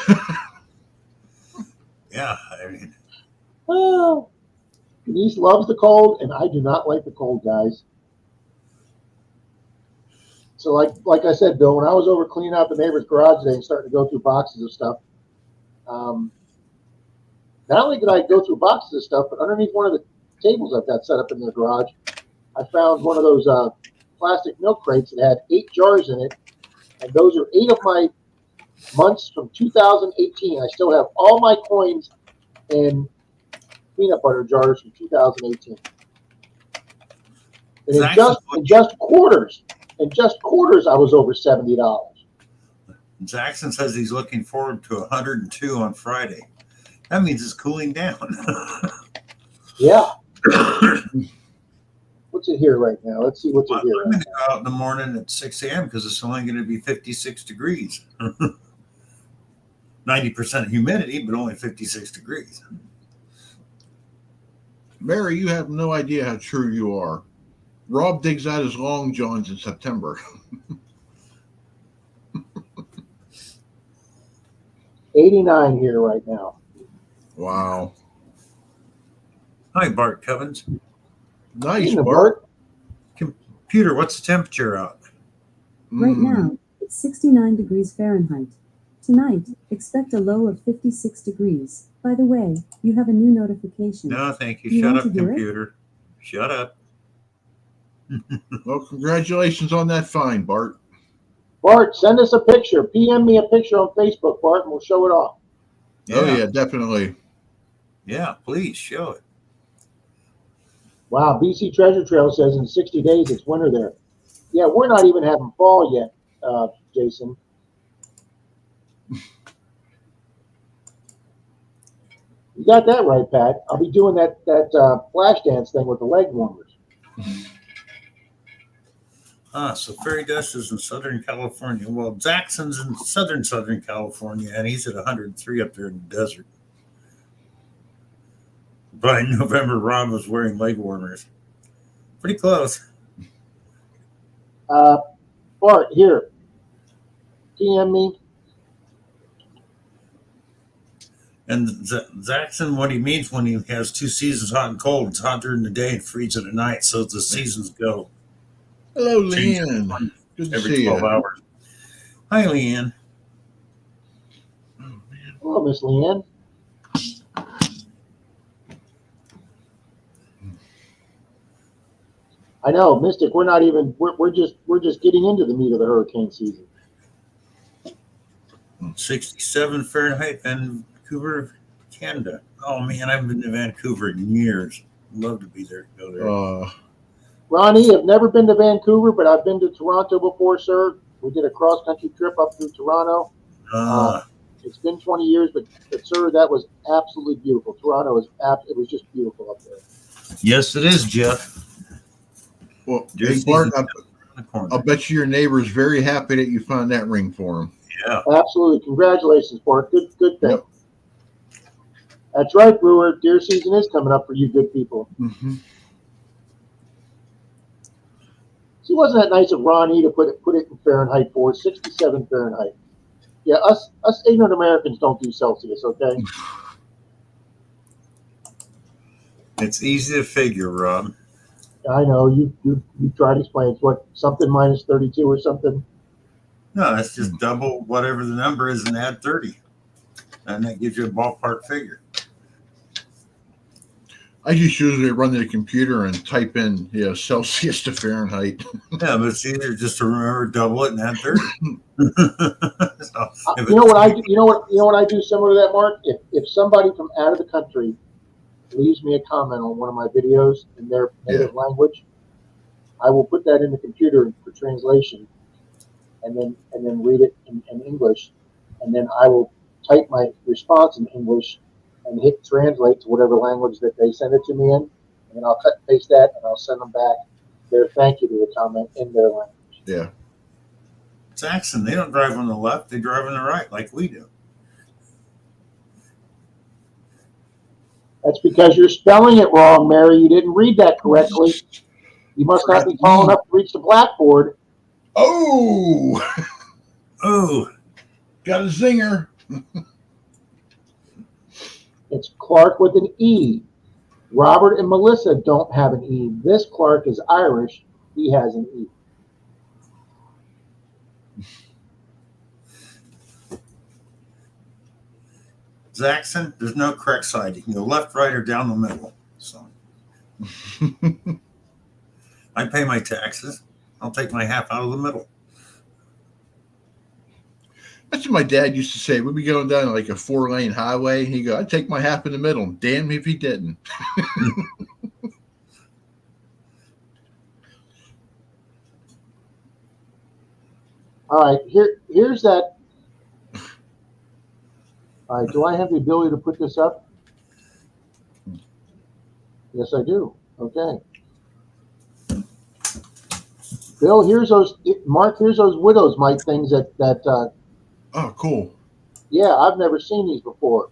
Yeah, I mean, Oh, Denise loves the cold, and I do not like the cold, guys. So, like I said, Bill, when I was over cleaning out the neighbor's garage today and starting to go through boxes of stuff, not only did I go through boxes of stuff, but underneath one of the tables I've got set up in the garage, I found one of those plastic milk crates that had 8 jars in it, and those are 8 of my months from 2018. I still have all my coins in peanut butter jars from 2018. And in just quarters, I was over $70. Jackson says he's looking forward to 102 on Friday. That means it's cooling down. Yeah. What's it here right now? Let's see what's it here. I'm going to go out in the morning at 6 a.m. because it's only going to be 56 degrees. 90% humidity, but only 56 degrees. Mary, you have no idea how true you are. Rob digs out his long johns in September. 89 here right now. Wow. Hi, Bart Covens. Nice, Bart. Bart. Computer, what's the temperature out? Right now, it's 69 degrees Fahrenheit. Tonight, expect a low of 56 degrees. By the way, you have a new notification. No, thank you. You Shut want up, to hear it? computer. Shut up. Well, congratulations on that find, Bart. Bart, send us a picture. PM me a picture on Facebook, Bart, and we'll show it off. Yeah. Oh, yeah, definitely. Yeah, please show it. Wow, BC Treasure Trail says in 60 days it's winter there. Yeah, we're not even having fall yet, Jason. You got that right, Pat. I'll be doing that flash dance thing with the leg warmers. So Fairy Dust is in Southern California. Well, Jackson's in Southern California, and he's at 103 up there in the desert. By November, Rob was wearing leg warmers. Pretty close. Bart, here. PM me. And Jackson, what he means when he has 2 seasons, hot and cold, it's hot during the day and freezing at night. So the seasons go. Hello, Leanne. Good to every see 12 you. hours. Hi, Leanne. Hello, Miss Leanne. I know, Mystic. We're not even. We're just getting into the meat of the hurricane season. 67 Fahrenheit, Vancouver, Canada. Oh man, I haven't been to Vancouver in years. Love to be there. Go there. Ronnie, I've never been to Vancouver, but I've been to Toronto before, sir. We did a cross-country trip up through Toronto. It's been 20 years, but sir, that was absolutely beautiful. Toronto it was just beautiful up there. Yes, it is, Jeff. Well, hey, Bart, I'll bet you your neighbor's very happy that you found that ring for him. Yeah. Absolutely. Congratulations, Bart. Good thing. Yep. That's right, Brewer. Deer season is coming up for you good people. Mm-hmm. See, wasn't that nice of Ronnie to put it in Fahrenheit for us? 67 Fahrenheit. Yeah, us ignorant Americans don't do Celsius, okay? It's easy to figure, Rob. I know you tried to explain. It's what, something minus 32 or something? No, that's just double whatever the number is and add 30. And that gives you a ballpark figure. I just usually run to the computer and type in Celsius to Fahrenheit. Yeah, but it's easier just to remember double it and add 30. You know what I do similar to that, Mark? If somebody from out of the country leaves me a comment on one of my videos in their native language, I will put that in the computer for translation and then read it in English, and then I will type my response in English and hit translate to whatever language that they send it to me in, and then I'll cut and paste that, and I'll send them back their thank you to the comment in their language. Yeah. Jackson, they don't drive on the left; they drive on the right, like we do. That's because you're spelling it wrong, Mary. You didn't read that correctly. You must not be tall enough to reach the blackboard. Oh, Oh, got a zinger. It's Clark with an E. Robert and Melissa don't have an E. This Clark is Irish. He has an E. Jackson, there's no correct side. You can go left, right, or down the middle. So I pay my taxes. I'll take my half out of the middle. That's what my dad used to say. We'd be going down like a 4-lane highway. He'd go, I'd take my half in the middle. Damn if he didn't. All right, here's that. All right, do I have the ability to put this up? Yes, I do. Okay. Bill, Mark, here's those widow's mite things that Oh, cool. yeah, I've never seen these before.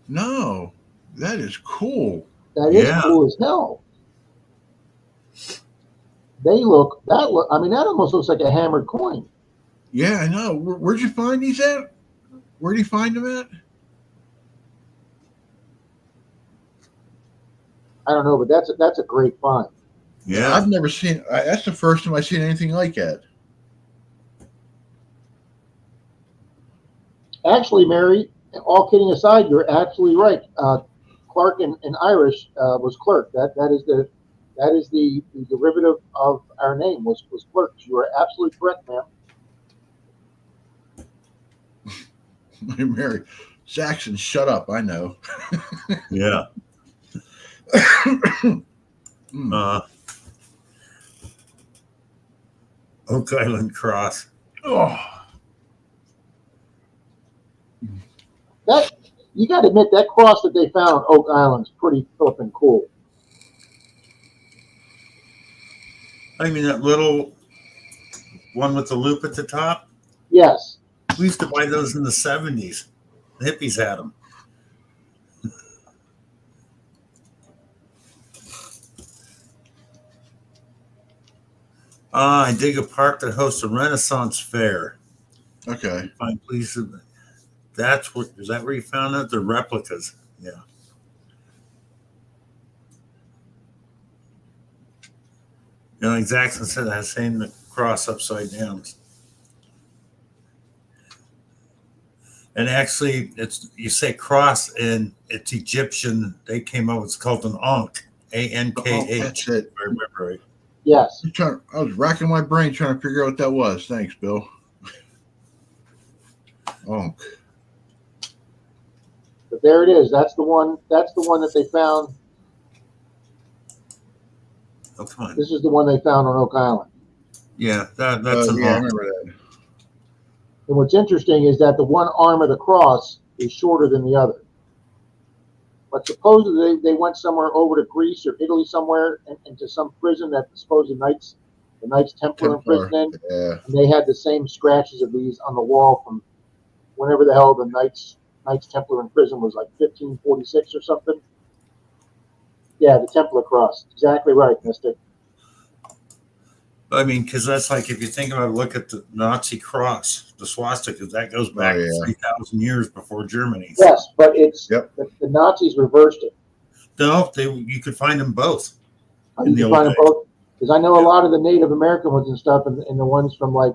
No, that is cool. That is cool as hell. I mean, that almost looks like a hammered coin. Yeah, I know. Where'd you find these at? Where'd you find them at? I don't know, but that's a great find. Yeah, I've never seen. That's the first time I've seen anything like that. Actually, Mary, all kidding aside, you're absolutely right. Clark in Irish was clerk. That is the derivative of our name was clerk. You are absolutely correct, ma'am. Mary Jackson, shut up. I know. yeah. Oak Island Cross. Oh, That you got to admit that cross that they found on Oak Island is pretty flippin' cool. I mean, that little one with the loop at the top. Yes. We used to buy those in the 70s. The hippies had them. I dig a park that hosts a Renaissance fair. okay. Fine, please. That's what is that where you found it? The replicas. Yeah. You know, like Jackson said, I was saying the cross upside down. And actually, it's you say cross and it's Egyptian. They came up with it's called an ankh, A-N-K-H. That's it. If I remember right. Yes. I was racking my brain trying to figure out what that was. Thanks, Bill. Oh, But there it is. That's the one that they found. Oh, come on. This is the one they found on Oak Island. Yeah, that's an yeah, I ankh. remember that. And what's interesting is that the one arm of the cross is shorter than the other. But supposedly they went somewhere over to Greece or Italy somewhere into some prison that the supposed Knights Templar imprisoned in. Yeah. And they had the same scratches of these on the wall from whenever the hell the Knights Templar in prison was, like 1546 or something. Yeah, the Templar cross. Exactly right, Mystic. I mean, because that's like if you think about it, look at the Nazi cross, the swastika. That goes back 3,000 years before Germany. Yes, but it's Yep. the Nazis reversed it. No, you could find them both. You can find them both because I know a lot of the Native American ones and stuff, and the ones from like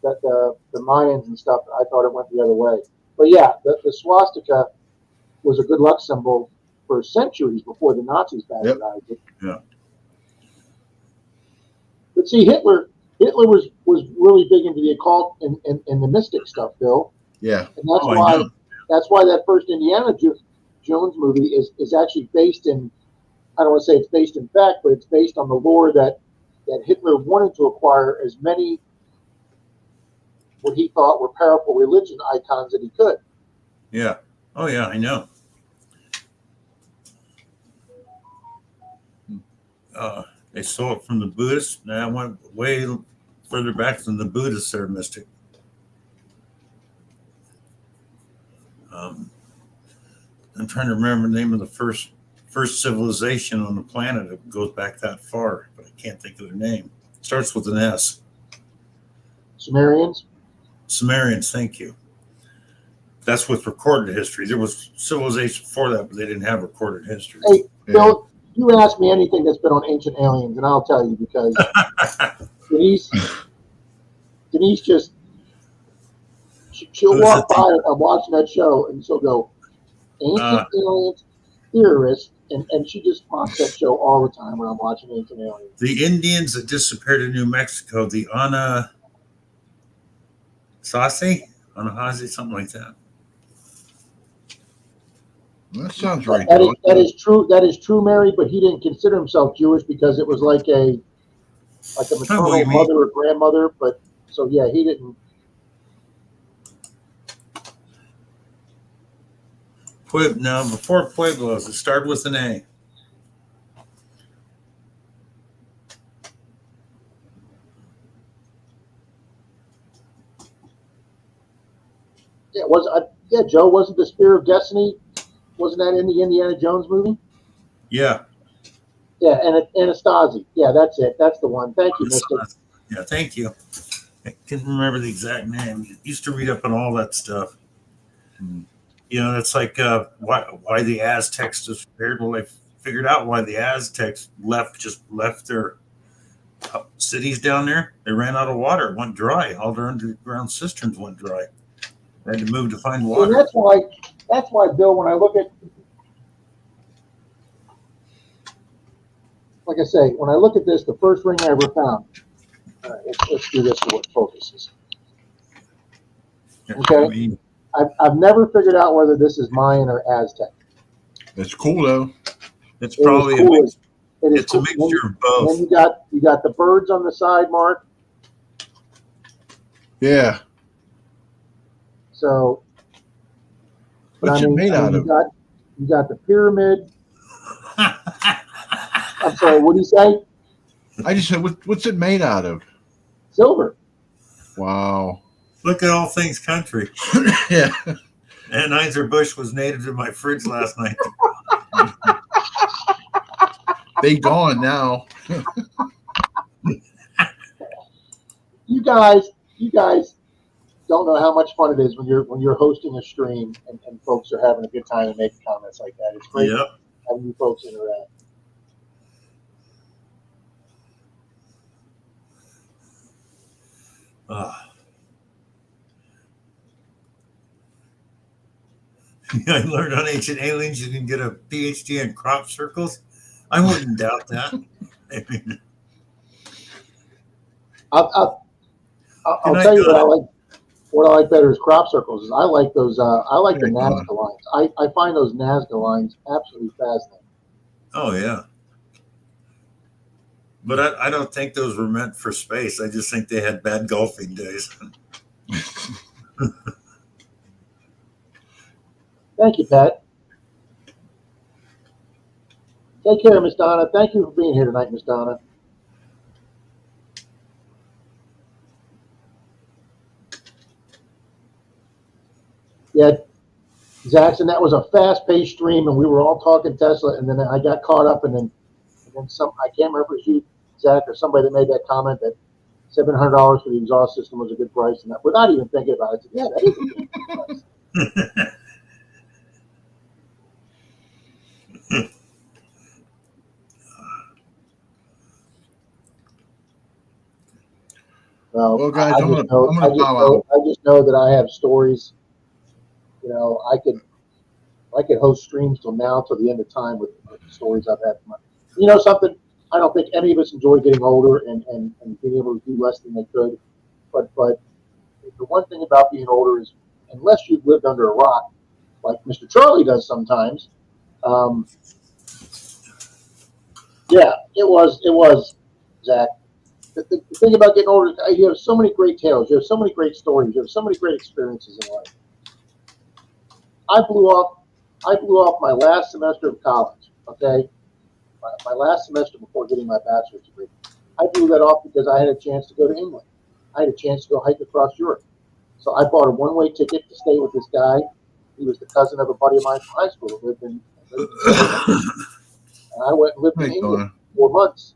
the Mayans and stuff. I thought it went the other way, but yeah, the swastika was a good luck symbol for centuries before the Nazis bastardized it. Yeah. But see, Hitler was really big into the occult and the mystic stuff, Bill. Yeah. And that's why that first Indiana Jones movie is actually based in, I don't want to say it's based in fact, but it's based on the lore that Hitler wanted to acquire as many what he thought were powerful religion icons that he could. Yeah. Oh yeah, I know. They stole it from the Buddhists. Now I went way further back than the Buddhists are mystic. Um, I'm trying to remember the name of the first civilization on the planet that goes back that far, but I can't think of their name. Starts with an S. Sumerians. Sumerians, thank you. That's with recorded history. There was civilization before that, but they didn't have recorded history. Hey, Bill, you ask me anything that's been on Ancient Aliens, and I'll tell you because Denise just she'll walk by and I'm watching that show, and she'll go, Ancient Aliens, theorists, and she just mocks that show all the time when I'm watching Ancient Aliens. The Indians that disappeared in New Mexico, the Anahazi, something like that. That sounds right. That is true. That is true, Mary. But he didn't consider himself Jewish because it was like a maternal mother or grandmother. But so yeah, he didn't. No, before Pueblos, it started with an A. Yeah, Joe, wasn't the Spear of Destiny? Wasn't that in the Indiana Jones movie? Yeah. Yeah, and Anastasi. Yeah, that's it. That's the one. Thank you, Mister. Yeah, thank you. I can't remember the exact name. I used to read up on all that stuff. You know, it's like why the Aztecs disappeared. Well, they figured out why the Aztecs left their cities down there. They ran out of water. It went dry. All their underground cisterns went dry. They had to move to find water. And that's why, Bill, when I look at, like I say, when I look at this, the first ring I ever found. Let's do this so it focuses. Okay. I've never figured out whether this is Mayan or Aztec. It's cool though. It's probably a mix. It's cool. A mixture of both. And you got the birds on the side, Mark. Yeah. So, what's it made out of? You got the pyramid. I'm sorry. What do you say? I just said, what's it made out of? Silver. Wow. Look at all things country. Yeah. And Anheuser-Busch was native to my fridge last night. They gone now. You guys don't know how much fun it is when you're hosting a stream and folks are having a good time and making comments like that. It's great having you folks interact. I learned on Ancient Aliens you can get a PhD in crop circles. I wouldn't doubt that. I mean, I'll tell you what I like better is crop circles. Is I like those. I like the Nazca lines. I find those Nazca lines absolutely fascinating. Oh yeah, but I don't think those were meant for space. I just think they had bad golfing days. Thank you, Pat. Take care, Miss Donna. Thank you for being here tonight, Miss Donna. Yeah, Jackson, that was a fast-paced stream, and we were all talking Tesla, and then I got caught up, and then some, I can't remember if it was you, Zach, or somebody that made that comment that $700 for the exhaust system was a good price, and that, without even thinking about it, I said, yeah, that is a good price. Well, guys, I just know that I have stories. You know, I could host streams till the end of time with the stories I've had. You know something? I don't think any of us enjoy getting older and being able to do less than they could. But the one thing about being older is, unless you've lived under a rock, like Mr. Charlie does sometimes, yeah, it was, Zach. The thing about getting older, you have so many great tales, you have so many great stories, you have so many great experiences in life. I blew off my last semester of college. Okay, my last semester before getting my bachelor's degree. I blew that off because I had a chance to go to England. I had a chance to go hike across Europe. So I bought a one-way ticket to stay with this guy. He was the cousin of a buddy of mine from high school who lived in and I went and lived in Hey, England Donna. for 4 months.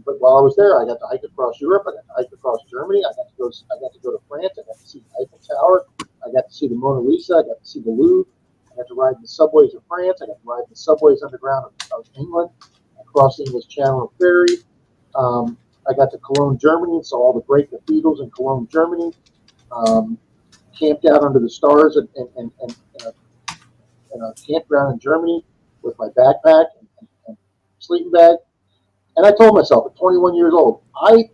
But while I was there, I got to hike across Europe. I got to hike across Germany. I got to go to France. I got to see the Eiffel Tower. I got to see the Mona Lisa. I got to see the Louvre. I got to ride in the subways of France. I got to ride in the subways underground of England. I crossed the English Channel and Ferry. I got to Cologne, Germany, and saw all the great cathedrals in Cologne, Germany. Camped out under the stars in a campground in Germany with my backpack and sleeping bag. And I told myself at 21 years old, I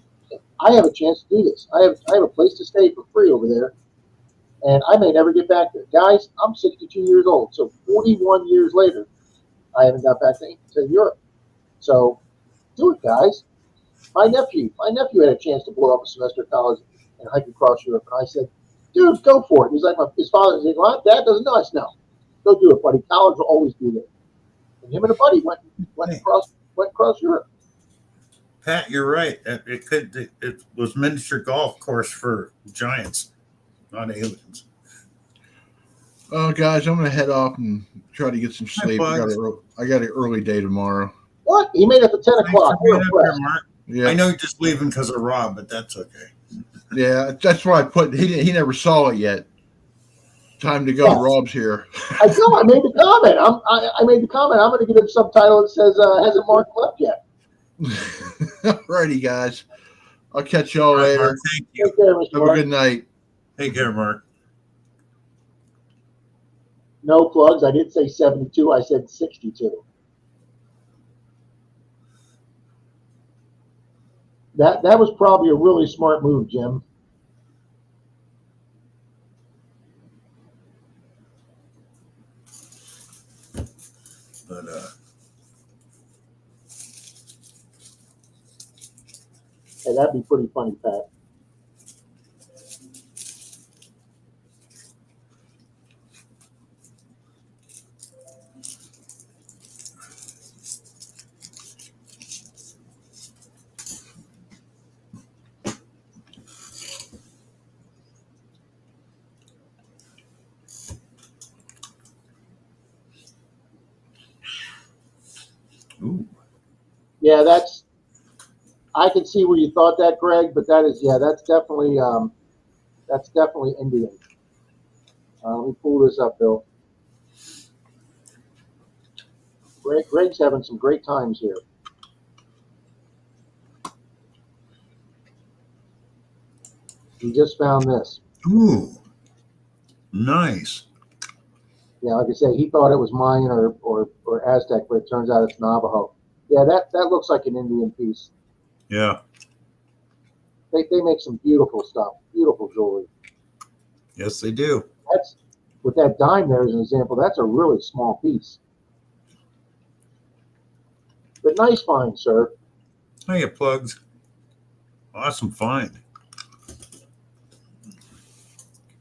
have a chance to do this. I have a place to stay for free over there, and I may never get back there. Guys, I'm 62 years old, so 41 years later, I haven't got back to Europe. So do it, guys. My nephew had a chance to blow up a semester of college and hike across Europe, and I said, dude, go for it. He's like, his father said, well, Dad doesn't know. I said, no, go do it, buddy. College will always be there. And him and a buddy went across Europe. Pat, you're right. It was miniature golf course for giants, not aliens. Oh, guys, I'm gonna head off and try to get some sleep. I got an early day tomorrow. What? He made it to 10 o'clock. We're impressed. Mark. Yeah, I know you're just leaving because of Rob, but that's okay. Yeah, that's why I put. He never saw it yet. Time to go. Yes. Rob's here. I know. I made the comment. I made the comment. I'm going to get a subtitle that says "Hasn't Mark left yet?" Alrighty, guys. I'll catch y'all later. Mark, thank you. Take care, Mr. Have Mark. a good night. Take care, Mark. No plugs. I didn't say 72. I said 62. That was probably a really smart move, Jim. But hey, that'd be pretty funny, Pat. ooh. Yeah, I can see where you thought that, Greg, but that's definitely Indian. Let me pull this up, Bill. Greg's having some great times here. He just found this. Ooh, nice. Yeah, like I say, he thought it was Mayan or Aztec, but it turns out it's Navajo. Yeah, that looks like an Indian piece. Yeah. They make some beautiful stuff, beautiful jewelry. Yes, they do. That's with that dime there as an example. That's a really small piece, but nice find, sir. Hiya, plugs. Awesome find.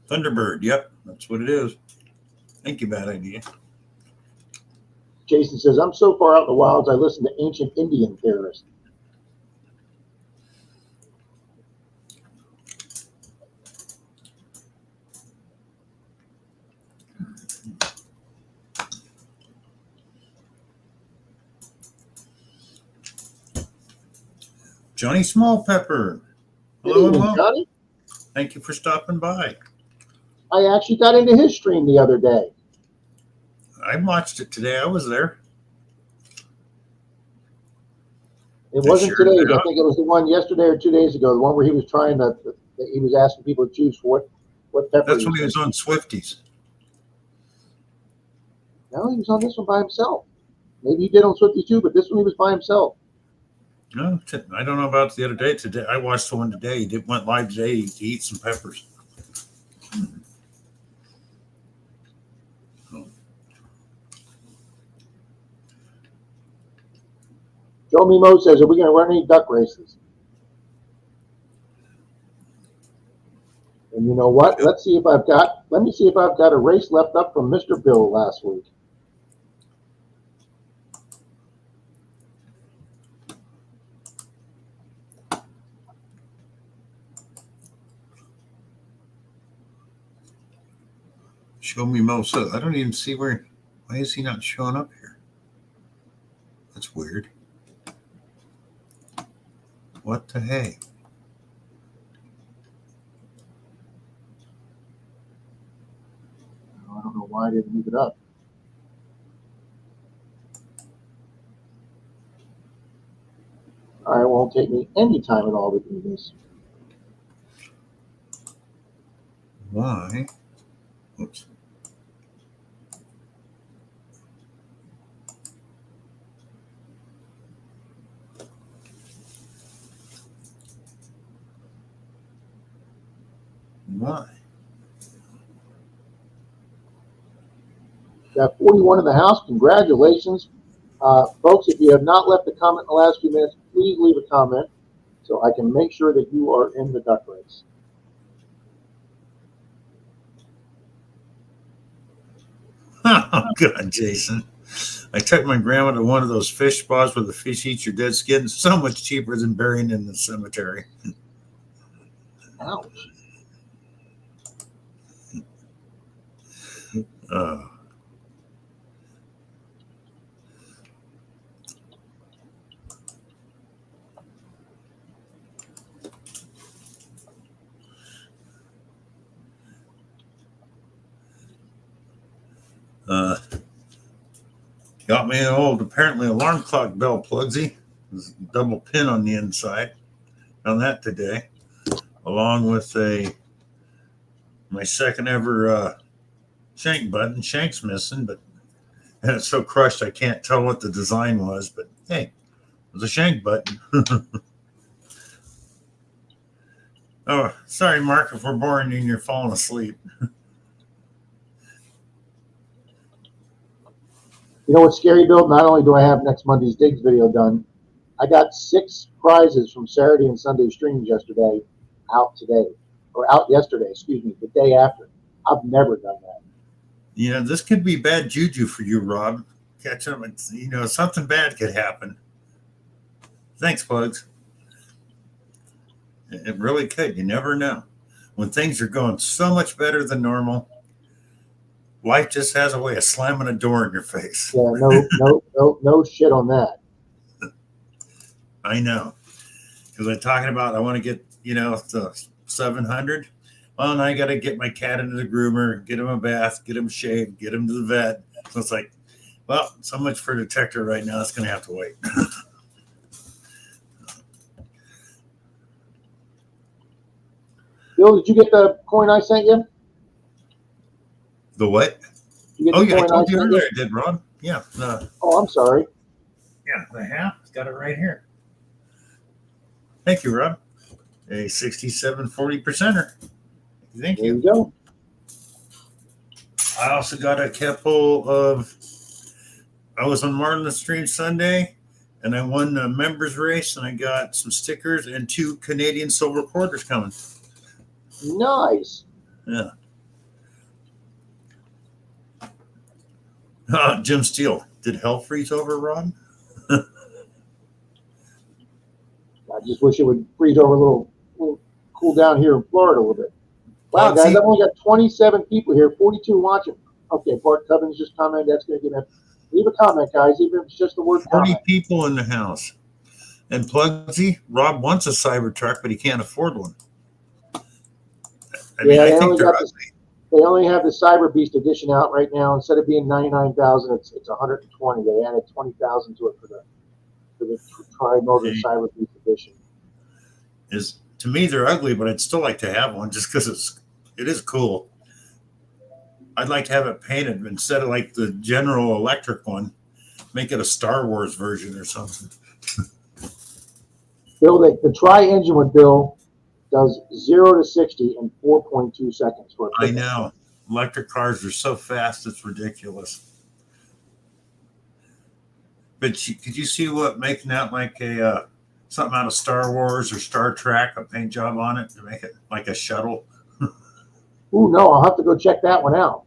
Thunderbird. Yep, that's what it is. Thank you, bad idea. Jason says, I'm so far out in the wilds, I listen to ancient Indian theorists. Johnny Smallpepper. Good Hello, evening, hello. Johnny. Thank you for stopping by. I actually got into his stream the other day. I watched it today. I was there. It wasn't today's. Yeah. I think it was the one yesterday or 2 days ago. The one where he was he was asking people to choose for what pepper. That's when he was on Swifties. No, he was on this one by himself. Maybe he did on Swifties too, but this one he was by himself. No, I don't know about the other day. Today, I watched the one today. He went live today to eat some peppers. Joe Mimo says, are we going to run any duck races? And And you know what? Let me see if I've got a race left up from Mr. Bill last week. Show me Mo. So I don't even see where. Why is he not showing up here? That's weird. What the hey? I don't know why I didn't leave it up. All right, it won't take me any time at all to do this. Why? Oops. Why? Got 41 in the house. Congratulations. Folks, if you have not left a comment in the last few minutes, please leave a comment so I can make sure that you are in the duck race. Oh, God, Jason. I took my grandma to one of those fish spas where the fish eat your dead skin. So much cheaper than burying in the cemetery. Ouch. Uh, got me an old, apparently, alarm clock bell plugsy. There's a double pin on the inside. Found that today, along with my second ever shank button. Shank's missing, but and it's so crushed I can't tell what the design was. But hey, it was a shank button. Oh, sorry, Mark, if we're boring you and you're falling asleep. You know what's scary, Bill? Not only do I have next Monday's digs video done, I got 6 prizes from Saturday and Sunday streams yesterday out today, or out yesterday, excuse me, the day after. I've never done that. You know, this could be bad juju for you, Rob. Catch up. You know, something bad could happen. Thanks, Plugs. It really could. You never know. When things are going so much better than normal, life just has a way of slamming a door in your face. Yeah, no shit on that. I know. Because I'm talking about, I want to get, the 700. Well, now I got to get my cat into the groomer, get him a bath, get him shaved, get him to the vet. So it's like, well, so much for detector right now. It's going to have to wait. Bill, did you get the coin I sent you? The what? Did you get Oh, the yeah, I coin told you sent earlier, I did, Ron. Yeah. Oh, I'm sorry. Yeah, the half. It's got it right here. Thank you, Rob. A 67.40%er. Thank There you. you go. I also got a couple of. I was on Martin's stream Sunday, and I won the members race, and I got some stickers and 2 Canadian silver quarters coming. Nice. Yeah. Jim Steele. Did hell freeze over, Ron? I just wish it would freeze over a little cool down here in Florida a little bit. Wow, guys, I've only got 27 people here, 42 watching. Okay, Bart Cubbins just commented. That's going to give it. Leave a comment, guys, even if it's just the word 40 comment. people in the house. And Plugsy, Rob wants a Cybertruck, but he can't afford one. I mean, I think they're ugly. They only have the Cyber Beast edition out right now. Instead of being 99,000, it's 120. They added 20,000 to it for the tri-motor Cyber Beast edition. To me, they're ugly, but I'd still like to have one just because it is cool. I'd like to have it painted instead of like the General Electric one. Make it a Star Wars version or something. Bill, the tri-engine with Bill does 0 to 60 in 4.2 seconds. For I know. Electric cars are so fast, it's ridiculous. But could you see what making that like a something out of Star Wars or Star Trek, a paint job on it to make it like a shuttle? Ooh, no, I'll have to go check that one out.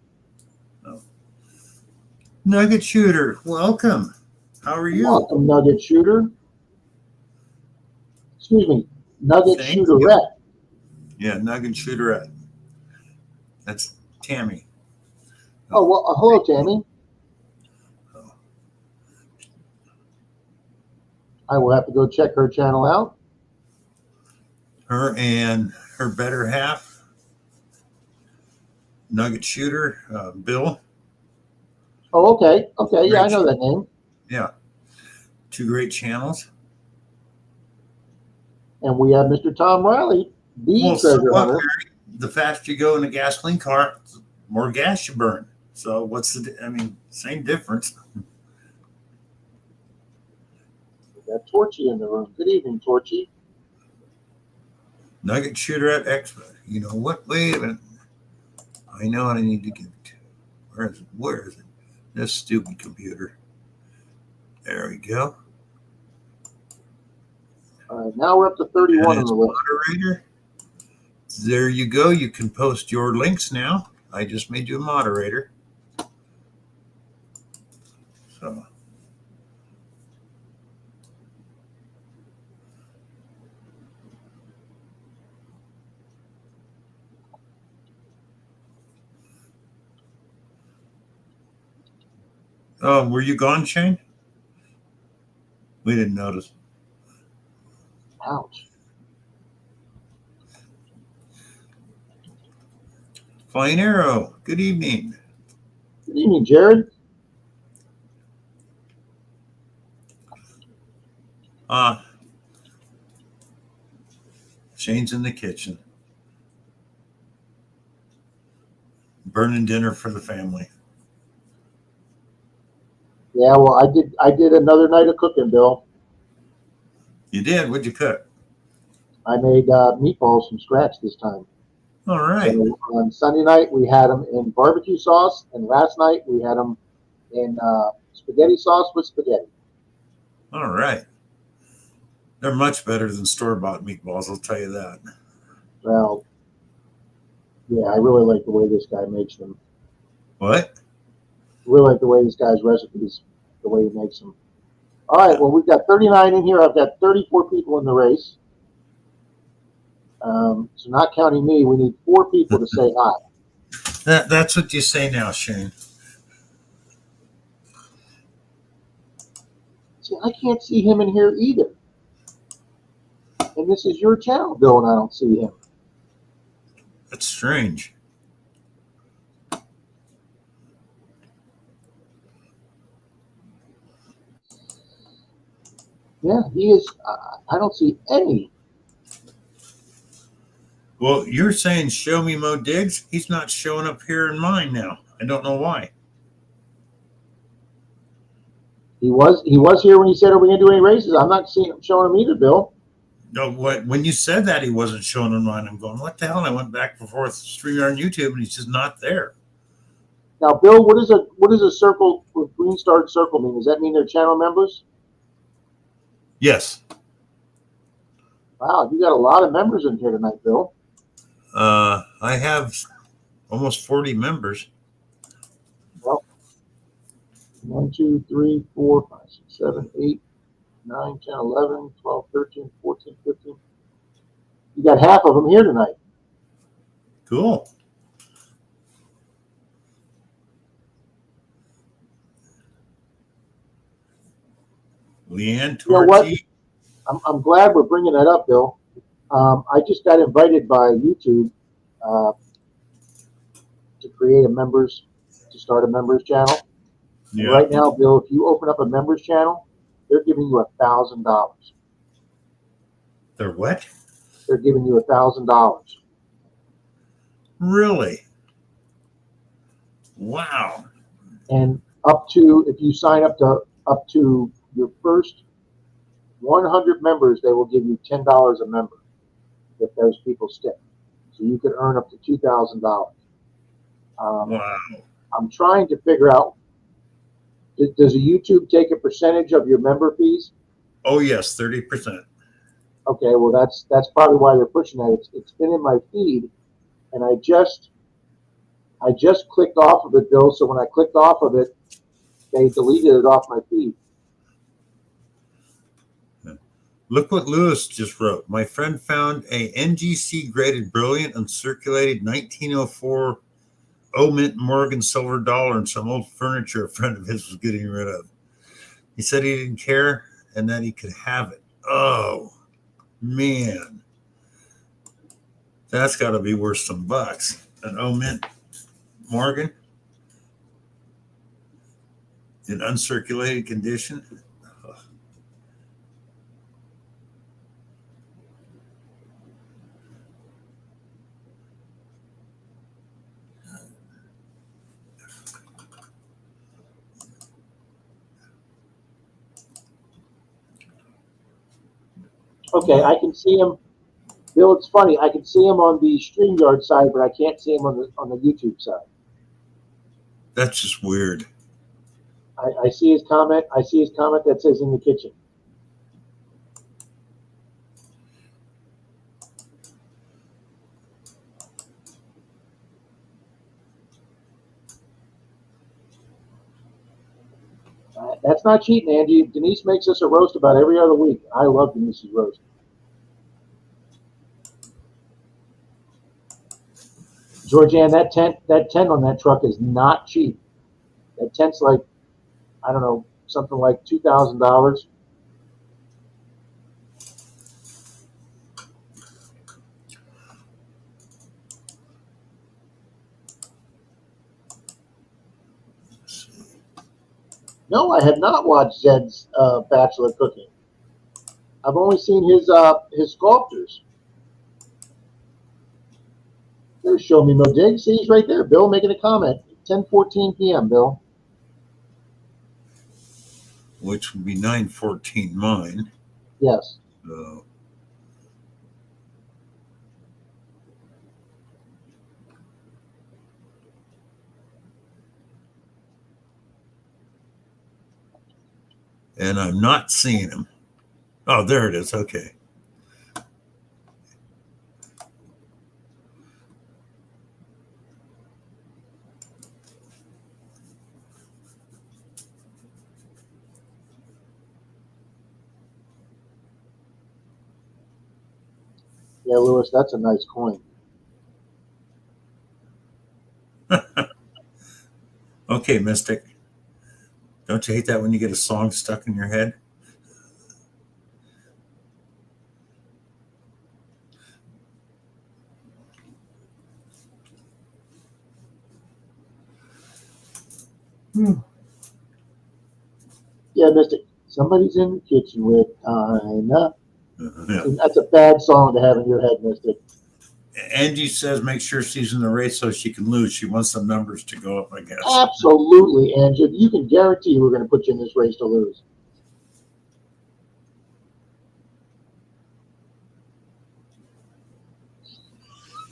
Nugget Shooter, welcome. How are you? Welcome, Nugget Shooter. Excuse me, Nugget Thank Shooterette. Yeah, Nugget Shooterette. That's Tammy. Oh, well, hello, Tammy. I will have to go check her channel out. Her and her better half, Nugget Shooter, Bill. Oh, okay. Okay, yeah, I Great know that name. Yeah. Two great channels. And we have Mr. Tom Riley, the treasure hunter. Mary, the faster you go in a gasoline car, the more gas you burn. So what's same difference. We got Torchy in the room. Good evening, Torchy. Nugget Shooter at Expert. You know what? Wait a minute. I know what I need to get to. Where is it? Where is it? This stupid computer. There we go. All right, now we're up to 31 on the list. Moderator. There you go. You can post your links now. I just made you a moderator. So. Oh, were you gone, Shane? We didn't notice. Ouch. Flying Arrow, good evening. Good evening, Jared. Shane's in the kitchen. Burning dinner for the family. Yeah, well, I did another night of cooking, Bill. You did? What'd you cook? I made meatballs from scratch this time. All right. So on Sunday night, we had them in barbecue sauce, and last night we had them in spaghetti sauce with spaghetti. All right. They're much better than store-bought meatballs, I'll tell you that. Well, yeah, I really like the way this guy makes them. What? Really like the way this guy's recipes, the way he makes them. All right, well, we've got 39 in here. I've got 34 people in the race. So not counting me, we need 4 people to say hi. That's what you say now, Shane. See, I can't see him in here either. And this is your channel, Bill, and I don't see him. That's strange. Yeah, he is. I don't see any. Well, you're saying show me Mo Diggs. He's not showing up here in mine now. I don't know why. He was here when he said, "Are we going to do any races?" I'm not seeing him showing him either, Bill. No, when you said that he wasn't showing in mine, I'm going, what the hell? And I went back and forth streaming on YouTube, and he's just not there. Now, Bill, what does a circle with green starred circle mean? Does that mean they're channel members? Yes. Wow, you got a lot of members in here tonight, Bill. I have almost 40 members. Well, 1, 2, 3, 4, 5, 6, 7, 8, 9, 10, 11, 12, 13, 14, 15. You got half of them here tonight. Cool. Leanne, You know what? Torchy. I'm glad we're bringing that up, Bill. I just got invited by YouTube to create to start a members channel. Yeah. And right now, Bill, if you open up a members channel, they're giving you $1,000. They're what? They're giving you $1,000. Really? Wow. And if you sign up to your first 100 members, they will give you $10 a member if those people stick. So you could earn up to $2,000. Wow. I'm trying to figure out, does a YouTube take a percentage of your member fees? Oh, yes, 30%. Okay, well, that's probably why they're pushing that. It's been in my feed, and I just I just clicked off of it, Bill. So when I clicked off of it, they deleted it off my feed. Look what Lewis just wrote. My friend found a NGC graded brilliant uncirculated 1904 Mint Morgan silver dollar and some old furniture a friend of his was getting rid of. He said he didn't care and that he could have it. Oh, man. That's got to be worth some bucks. An Mint Morgan in uncirculated condition. Okay, I can see him. Bill, it's funny. I can see him on the StreamYard side, but I can't see him on the YouTube side. That's just weird. I see his comment. I see his comment that says in the kitchen. That's not cheating, Angie. Denise makes us a roast about every other week. I love Denise's roast. Georgianne, that tent on that truck is not cheap. That tent's like, I don't know, something like $2,000. No, I have not watched Zed's Bachelor Cooking. I've only seen his sculptures. There's Show Me No Dig. See, he's right there. Bill making a comment. 10:14 p.m. Bill. Which would be 9:14 mine. Yes. So. And I'm not seeing him. Oh, there it is. Okay. Yeah, Lewis, that's a nice coin. Okay, Mystic. Don't you hate that when you get a song stuck in your head? Yeah, Mystic. Somebody's in the kitchen with Dinah. Yeah. That's a bad song to have in your head, Mystic. Angie says make sure she's in the race so she can lose. She wants some numbers to go up, I guess. Absolutely, Angie. You can guarantee we're going to put you in this race to lose.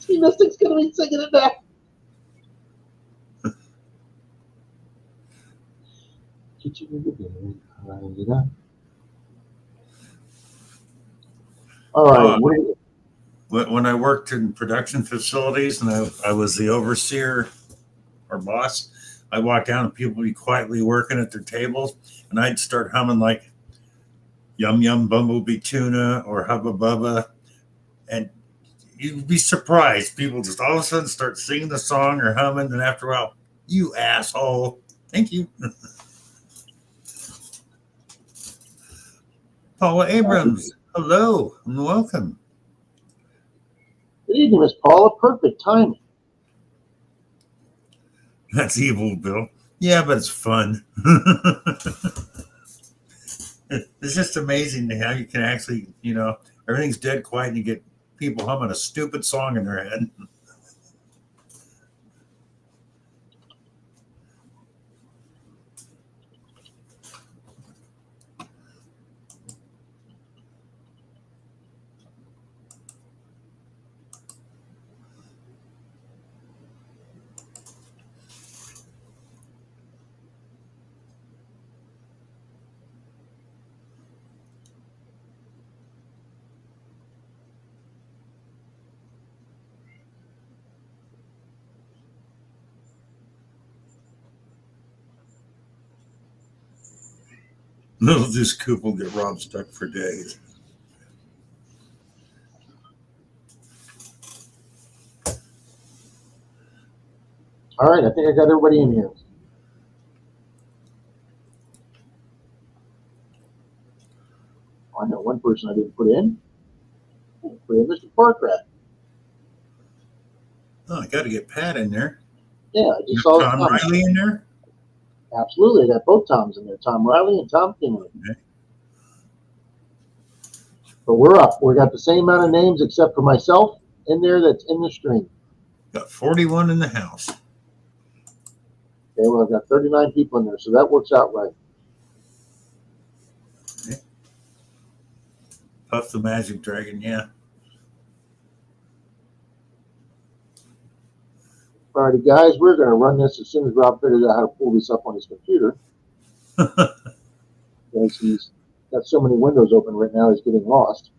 See, Mystic's going to be singing it back. Kitchen with Dinah. All right. When I worked in production facilities and I was the overseer or boss, I walked down and people would be quietly working at their tables, and I'd start humming like Yum Yum Bumblebee Tuna or Hubba Bubba, and you'd be surprised. People just all of a sudden start singing the song or humming, and after a while, you asshole. Thank you. Paula Abrams, hello and welcome. Good evening, Miss Paula. Perfect timing. That's evil, Bill. Yeah, but it's fun. It's just amazing how you can actually, everything's dead quiet and you get people humming a stupid song in their head. This coop will get Rob stuck for days. All right, I think I got everybody in here. Oh, I know one person I didn't put in. I didn't put in Mr. Parkrat. Oh, I got to get Pat in there. Yeah, I just You saw got Tom Tom. Riley in there? Absolutely, I got both Toms in there, Tom Riley and Tom Kinley. Okay. But we're up. We got the same amount of names except for myself in there that's in the stream. Got 41 in the house. Okay, well, I've got 39 people in there, so that works out right. Okay. Puff the Magic Dragon, yeah. Alrighty, guys, we're going to run this as soon as Rob figures out how to pull this up on his computer. Because he's got so many windows open right now, he's getting lost.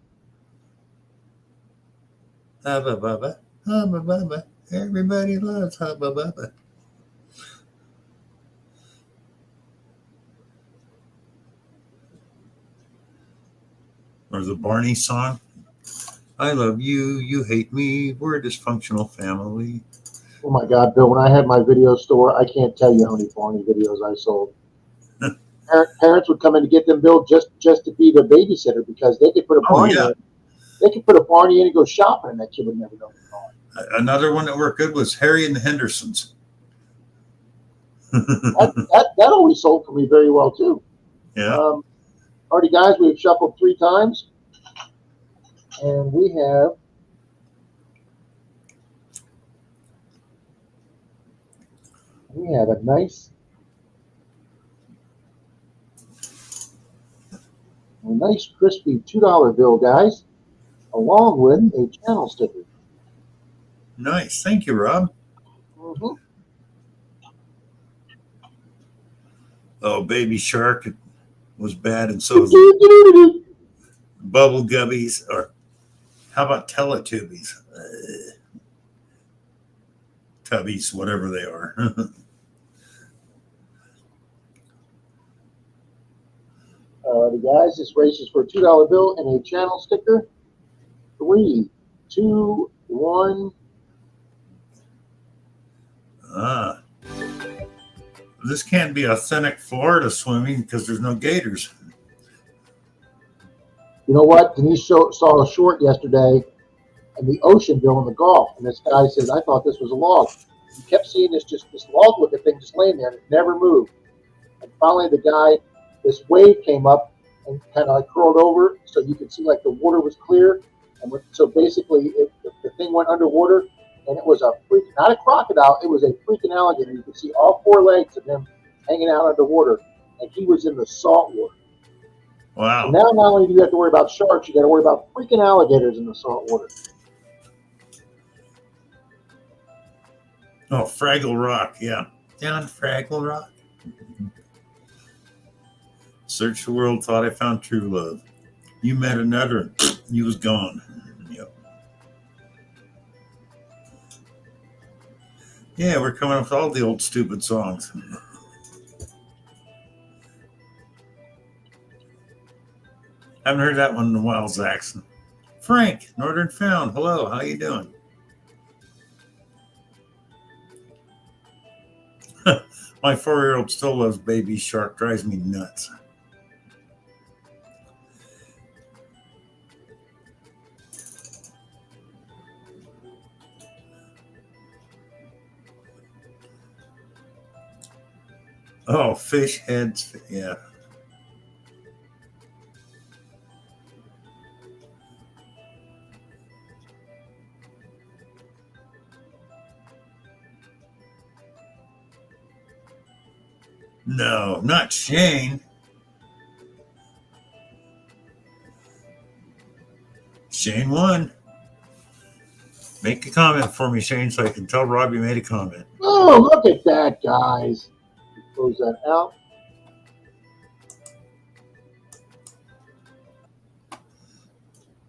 Hubba bubba, hubba bubba. Everybody loves hubba bubba. Or the Barney song. I love you, you hate me, we're a dysfunctional family. Oh my God, Bill, when I had my video store, I can't tell you how many Barney videos I sold. Parents would come in to get them, Bill, just to be the babysitter because they could put a Barney in. They could put a Barney in and go shopping, and that kid would never know what's going on. Another one that worked good was Harry and the Hendersons. that always sold for me very well, too. Yeah. Alrighty, guys, we've shuffled 3 times. And we have a nice crispy $2 bill, guys, along with a channel sticker. Nice. Thank you, Rob. Mm-hmm. Oh, Baby Shark was bad, and so was Bubble Gubbies, or how about Teletubbies? Tubbies, whatever they are. The guys, this race is for a $2 bill and a channel sticker. 3, 2, 1. This can't be authentic Florida swimming because there's no gators. You know what? Denise saw a short yesterday in the ocean, Bill, in the Gulf, and this guy says, I thought this was a log. He kept seeing this log-looking thing just laying there, and it never moved. And finally, the guy, this wave came up and kind of like curled over, so you could see like the water was clear. And so basically, the thing went underwater, and it was not a crocodile, it was a freaking alligator. You could see all 4 legs of him hanging out underwater, and he was in the salt water. Wow. So now not only do you have to worry about sharks, you got to worry about freaking alligators in the salt water. Oh, Fraggle Rock, yeah. Down Fraggle Rock. Searched the world, thought I found true love. You met another, you was gone. Yep. Yeah, we're coming up with all the old stupid songs. Haven't heard that one in a while, Zaxxon. Frank, Northern Found. Hello, how you doing? My 4-year-old still loves Baby Shark. Drives me nuts. Oh, fish heads. Yeah. No, not Shane. Shane won. Make a comment for me, Shane, so I can tell Rob you made a comment. Oh, look at that, guys. Close that out.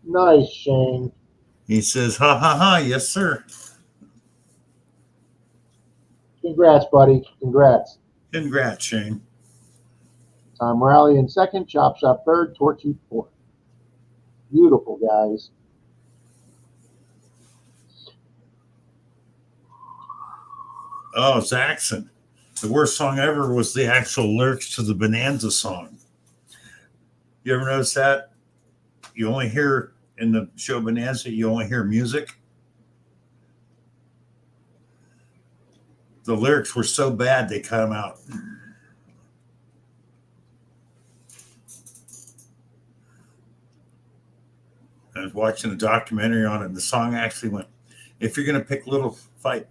Nice, Shane. He says, ha, ha, ha. Yes, sir. Congrats, buddy. Congrats. Congrats, Shane. Tom Riley in second, Chop Shop third, Torchy fourth. Beautiful, guys. Oh, it's accent. The worst song ever was the actual lyrics to the Bonanza song. You ever notice that? You only hear in the show Bonanza, you only hear music. The lyrics were so bad they cut them out. I was watching a documentary on it, and the song actually went, "If you're going to pick Little Fight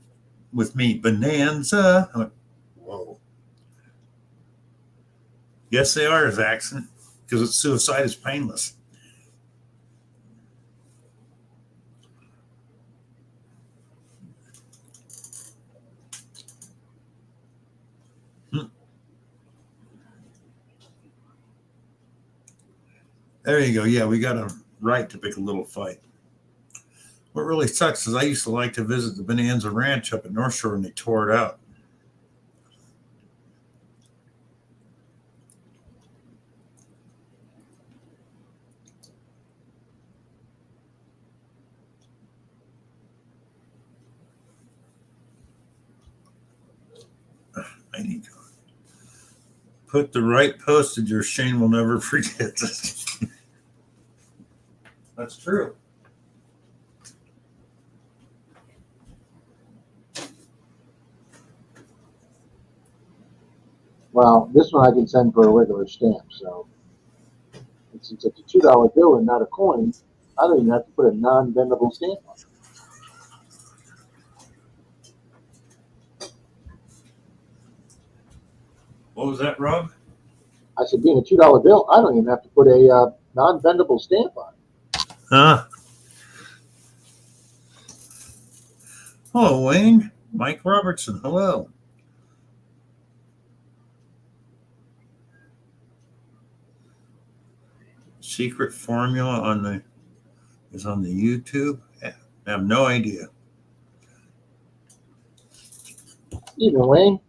with Me, Bonanza." I went, whoa. Yes, they are his accent, because it's Suicide is Painless. There you go. Yeah, we got a right to pick a little fight. What really sucks is I used to like to visit the Bonanza Ranch up at North Shore, and they tore it out. I need to put the right postage or Shane will never forget this. That's true. Well, this one I can send for a regular stamp, so since it's a $2 bill and not a coin, I don't even have to put a non-bendable stamp on it. What was that, Rob? I said, being a $2 bill, I don't even have to put a non-bendable stamp on it. Huh? Hello, Wayne. Mike Robertson. Hello. Secret formula is on the YouTube. Yeah, I have no idea. Even Wayne.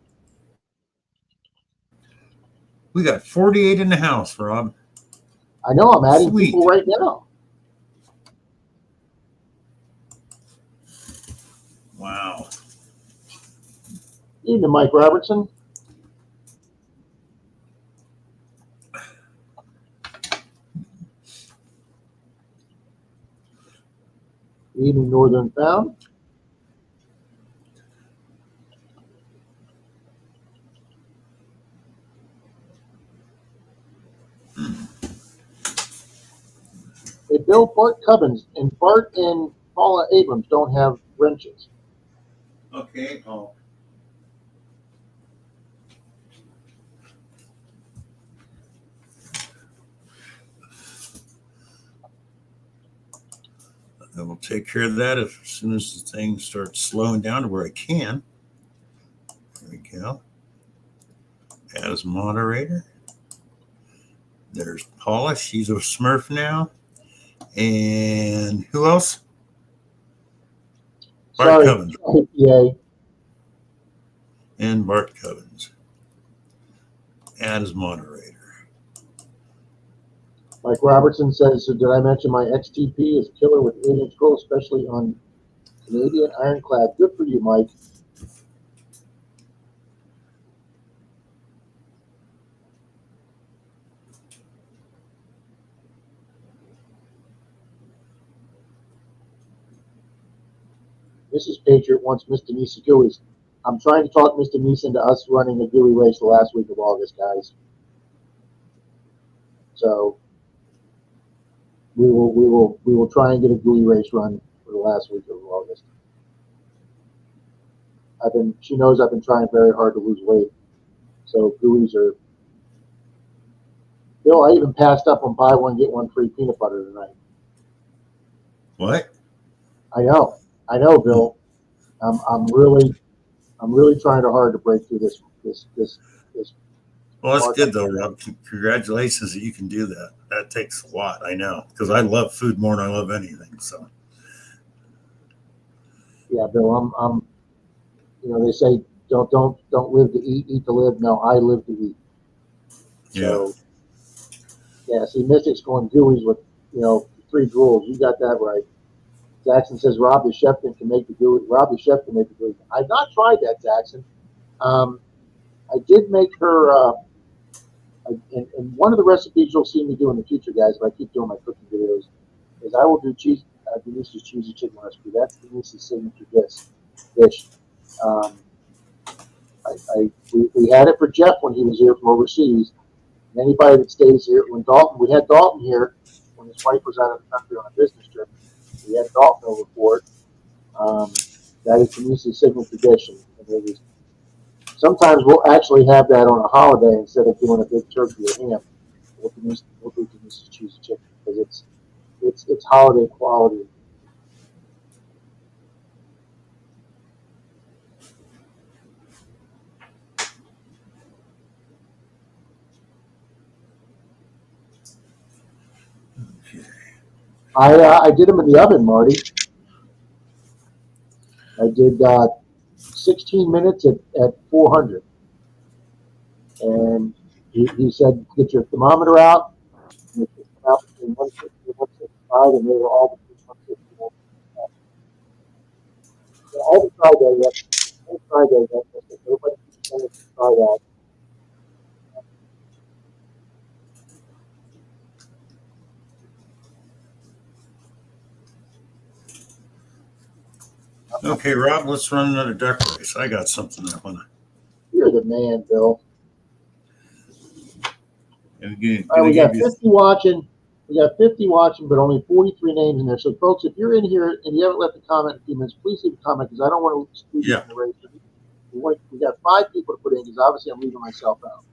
We got 48 in the house, Rob. I know I'm adding Sweet. people right now. Wow. Even Mike Robertson. Even Northern Found. Hey, Bill, Bart Cubbins and Bart and Paula Abrams don't have wrenches. Okay. Oh. I will take care of that as soon as the thing starts slowing down to where I can. There we go. As moderator. There's Paula. She's a Smurf now. And who else? Bart Cubbins. Yay. And Bart Cubbins. As moderator. Mike Robertson says, so did I mention my XTP is killer with 8-inch scroll, especially on Canadian Ironclad? Good for you, Mike. Mrs. Patriot wants Miss Denise Gooey's. I'm trying to talk Miss Denise into us running a gooey race the last week of August, guys. So we will try and get a gooey race run for the last week of August. She knows I've been trying very hard to lose weight. So gooeys are. Bill, I even passed up on buy one get one free peanut butter tonight. What? I know, Bill. I'm really trying hard to break through this. Well, that's good though, Rob. Congratulations that you can do that. That takes a lot, I know, because I love food more than I love anything. So. Yeah, Bill. I'm. You know, they say don't live to eat, eat to live. No, I live to eat. So, yeah, see, Mystic's going Dewey's with, 3 drools. You got that right. Jackson says Robbie Shepton can make the Dewey. Robbie Shepton can make the Dewey. I've not tried that, Jackson. I did make her, and one of the recipes you'll see me do in the future, guys, if I keep doing my cooking videos, is I will do Denise's cheesy chicken recipe. That's Denise's signature dish. We had it for Jeff when he was here from overseas. And anybody that stays here, we had Dalton here when his wife was out of the country on a business trip. We had Dalton over for it. That is Denise's signature dish, and it is. Sometimes we'll actually have that on a holiday instead of doing a big turkey or ham. We'll do Denise's cheesy chicken because it's holiday quality. I did them in the oven, Marty. I did 16 minutes at 400. And he said, get your thermometer out. And it came out between 160 and 165, and they were all between 160 and 165. So I haven't tried that yet. Everybody keeps saying to try that. Okay, Rob, let's run another duck race. I got something I want to. You're the man, Bill. And All right, we got 50 watching. But only 43 names in there. So, folks, if you're in here and you haven't left a comment in a few minutes, please leave a comment because I don't want to exclude you from the race. We got 5 people to put in because obviously I'm leaving myself out.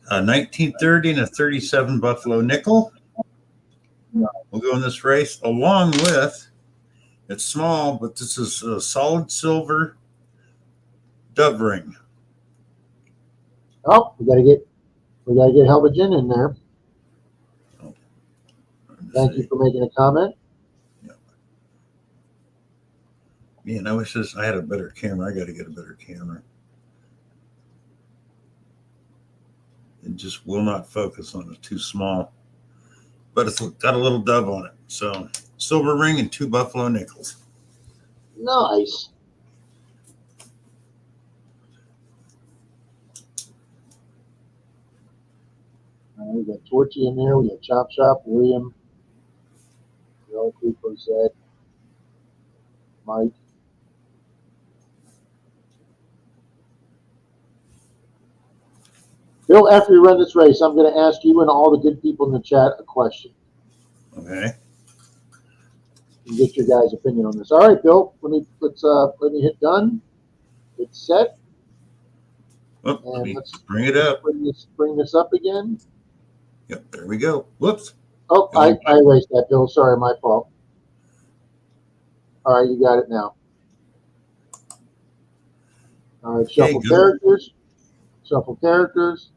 1930 and a 37 Buffalo nickel. No. We'll go in this race along with, it's small, but this is a solid silver dove ring. Oh, we gotta get Helvagen in there. Oh, Thank you for making a comment. Man, I wish I had a better camera. I got to get a better camera. It just will not focus on it. Too small. But it's got a little dove on it. So silver ring and 2 Buffalo nickels. Nice. We got Torchy in there. We got Chop Shop, William, Bill, Zed, Mike. Bill, after we run this race, I'm going to ask you and all the good people in the chat a question. Okay. And get your guys' opinion on this. All right, Bill. Let me hit done. It's set. Oh, And let's bring it up. Bring this up again. Yep, there we go. Whoops. Oh, I erased that, Bill. Sorry, my fault. All right, you got it now. All right, shuffle characters. Shuffle characters.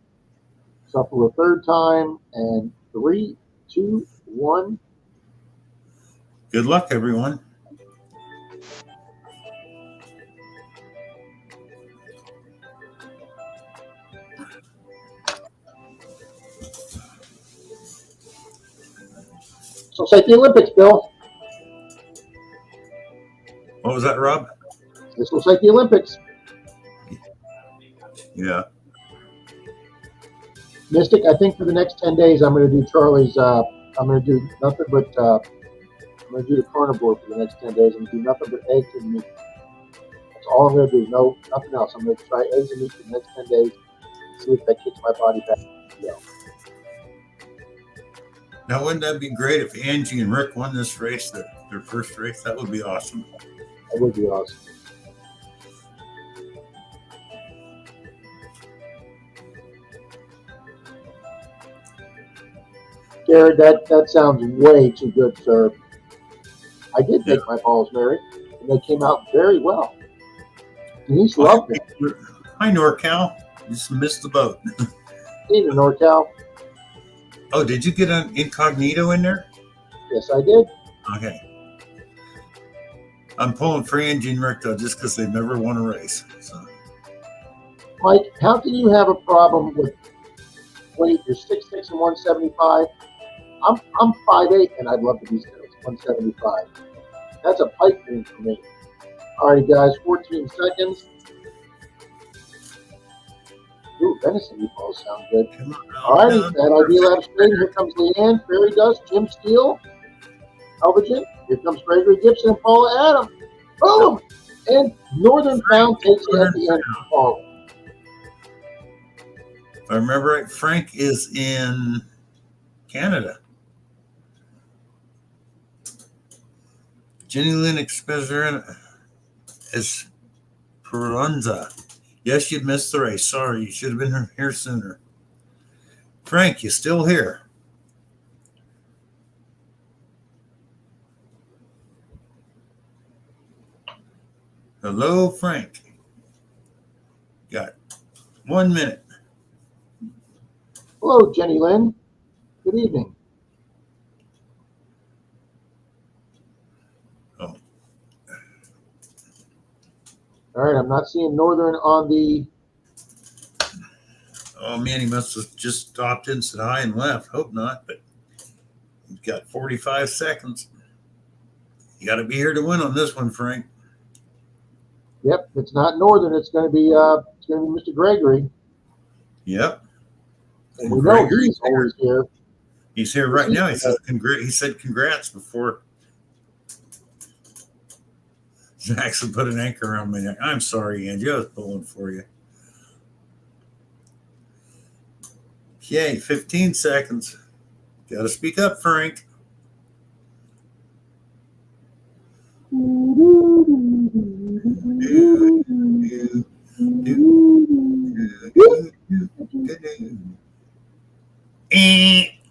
Shuffle a third time. And 3, 2, 1. Good luck, everyone. So it's like the Olympics, Bill. What was that, Rob? This looks like the Olympics. Yeah. Mystic, I think for the next 10 days, I'm going to do Charlie's. I'm going to do nothing but. I'm going to do the carnivore for the next 10 days. I'm going to do nothing but eggs and meat. That's all I'm going to do. No, nothing else. I'm going to try eggs and meat for the next 10 days. And see if that kicks my body back. Yeah. Now, wouldn't that be great if Angie and Rick won this race, their first race? That would be awesome. That would be awesome. Jared, that sounds way too good, sir. I did make my balls, Mary, and they came out very well. Denise loved it. Hi, NorCal. You just missed the boat. Hey, NorCal. Oh, did you get an incognito in there? Yes, I did. Okay. I'm pulling for Angie and Rick, though, just because they've never won a race. So. Mike, how can you have a problem with weight? You're 6'6" and 175. I'm 5'8" and I'd love to be 175. That's a pipe dream for me. All right, guys, 14 seconds. Ooh, venison meatballs sound good. Come on, All righty, that idea lab straight. Here comes Leanne, Fairy Dust, Jim Steele, Elvigin. Here comes Gregory Gibson and Paula Adam. Boom! And Northern Found takes it at the end for Paula. If I remember right, Frank is in Canada. Jenny Lynn Esperanza. Yes, you missed the race. Sorry, you should have been here sooner. Frank, you still here? Hello, Frank. Got 1 minute. Hello, Jenny Lynn. Good evening. Oh. All right, I'm not seeing Northern on the. Oh man, he must have just stopped in, said hi, and left. Hope not, but he's got 45 seconds. You got to be here to win on this one, Frank. Yep, it's not Northern. It's going to be Mr. Gregory. Yep. And we know he's always here. He's here right now. He said congrats before Jackson put an anchor around my neck. I'm sorry, Angie. I was pulling for you. Okay, 15 seconds. Got to speak up, Frank.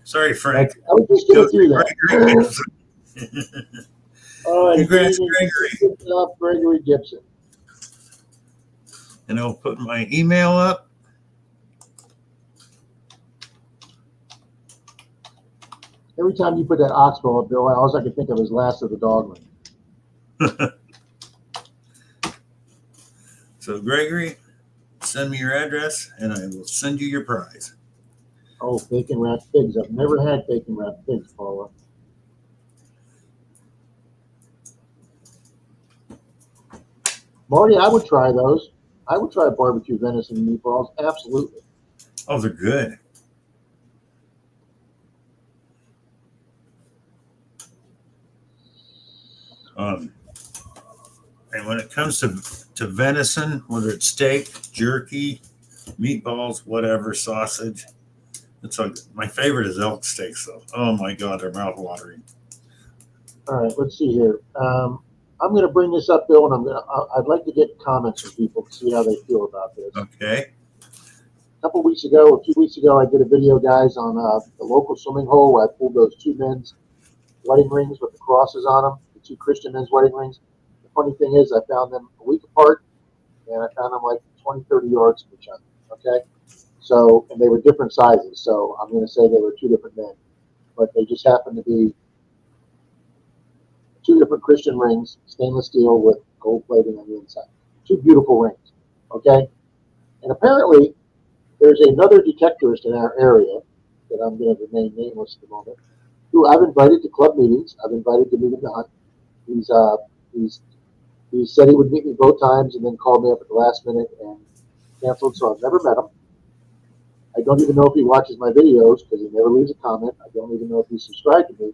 Sorry, Frank. I was just going to do that. All right, congrats, Gregory. Good job, Gregory Gibson. And I'll put my email up. Every time you put that oxbow up, Bill, all I can think of is Last of the Dogman. So, Gregory, send me your address, and I will send you your prize. Oh, bacon wrapped pigs. I've never had bacon wrapped pigs, Paula. Marty, I would try those. I would try barbecue venison meatballs. Absolutely. Oh, they're good. And when it comes to venison, whether it's steak, jerky, meatballs, whatever, sausage, it's like my favorite is elk steaks, though. Oh my God, they're mouth watering. All right, let's see here. I'm going to bring this up, Bill, and I'd like to get comments from people to see how they feel about this. Okay. A few weeks ago, I did a video, guys, on the local swimming hole where I pulled those two men's wedding rings with the crosses on them, the two Christian men's wedding rings. The funny thing is I found them a week apart, and I found them like 20, 30 yards from each other, okay? So, and they were different sizes, so I'm going to say they were two different men. But they just happened to be two different Christian rings, stainless steel with gold plating on the inside. Two beautiful rings, okay? And apparently, there's another detectorist in our area that I'm going to remain nameless at the moment, who I've invited to club meetings. I've invited to meet him to hunt. He said he would meet me both times and then called me up at the last minute and canceled, so I've never met him. I don't even know if he watches my videos because he never leaves a comment. I don't even know if he's subscribed to me.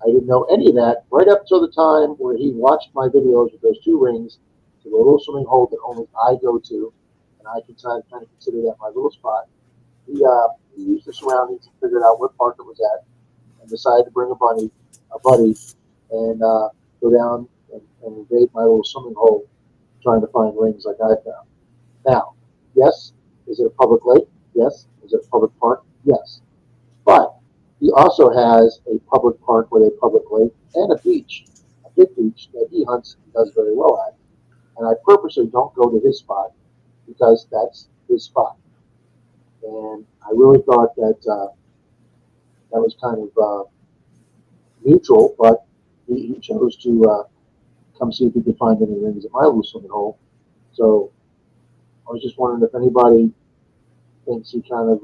I didn't know any of that right up till the time where he watched my videos with those two rings to the little swimming hole that only I go to, and I can kind of consider that my little spot. He used the surroundings and figured out what park it was at, and decided to bring a buddy, and go down and invade my little swimming hole, trying to find rings like I found. Now, yes, is it a public lake? Yes. Is it a public park? Yes. But he also has a public park with a public lake and a beach, a big beach that he hunts and does very well at. And I purposely don't go to his spot because that's his spot. And I really thought that that was kind of neutral, but he chose to come see if he could find any rings at my little swimming hole. So I was just wondering if anybody thinks he kind of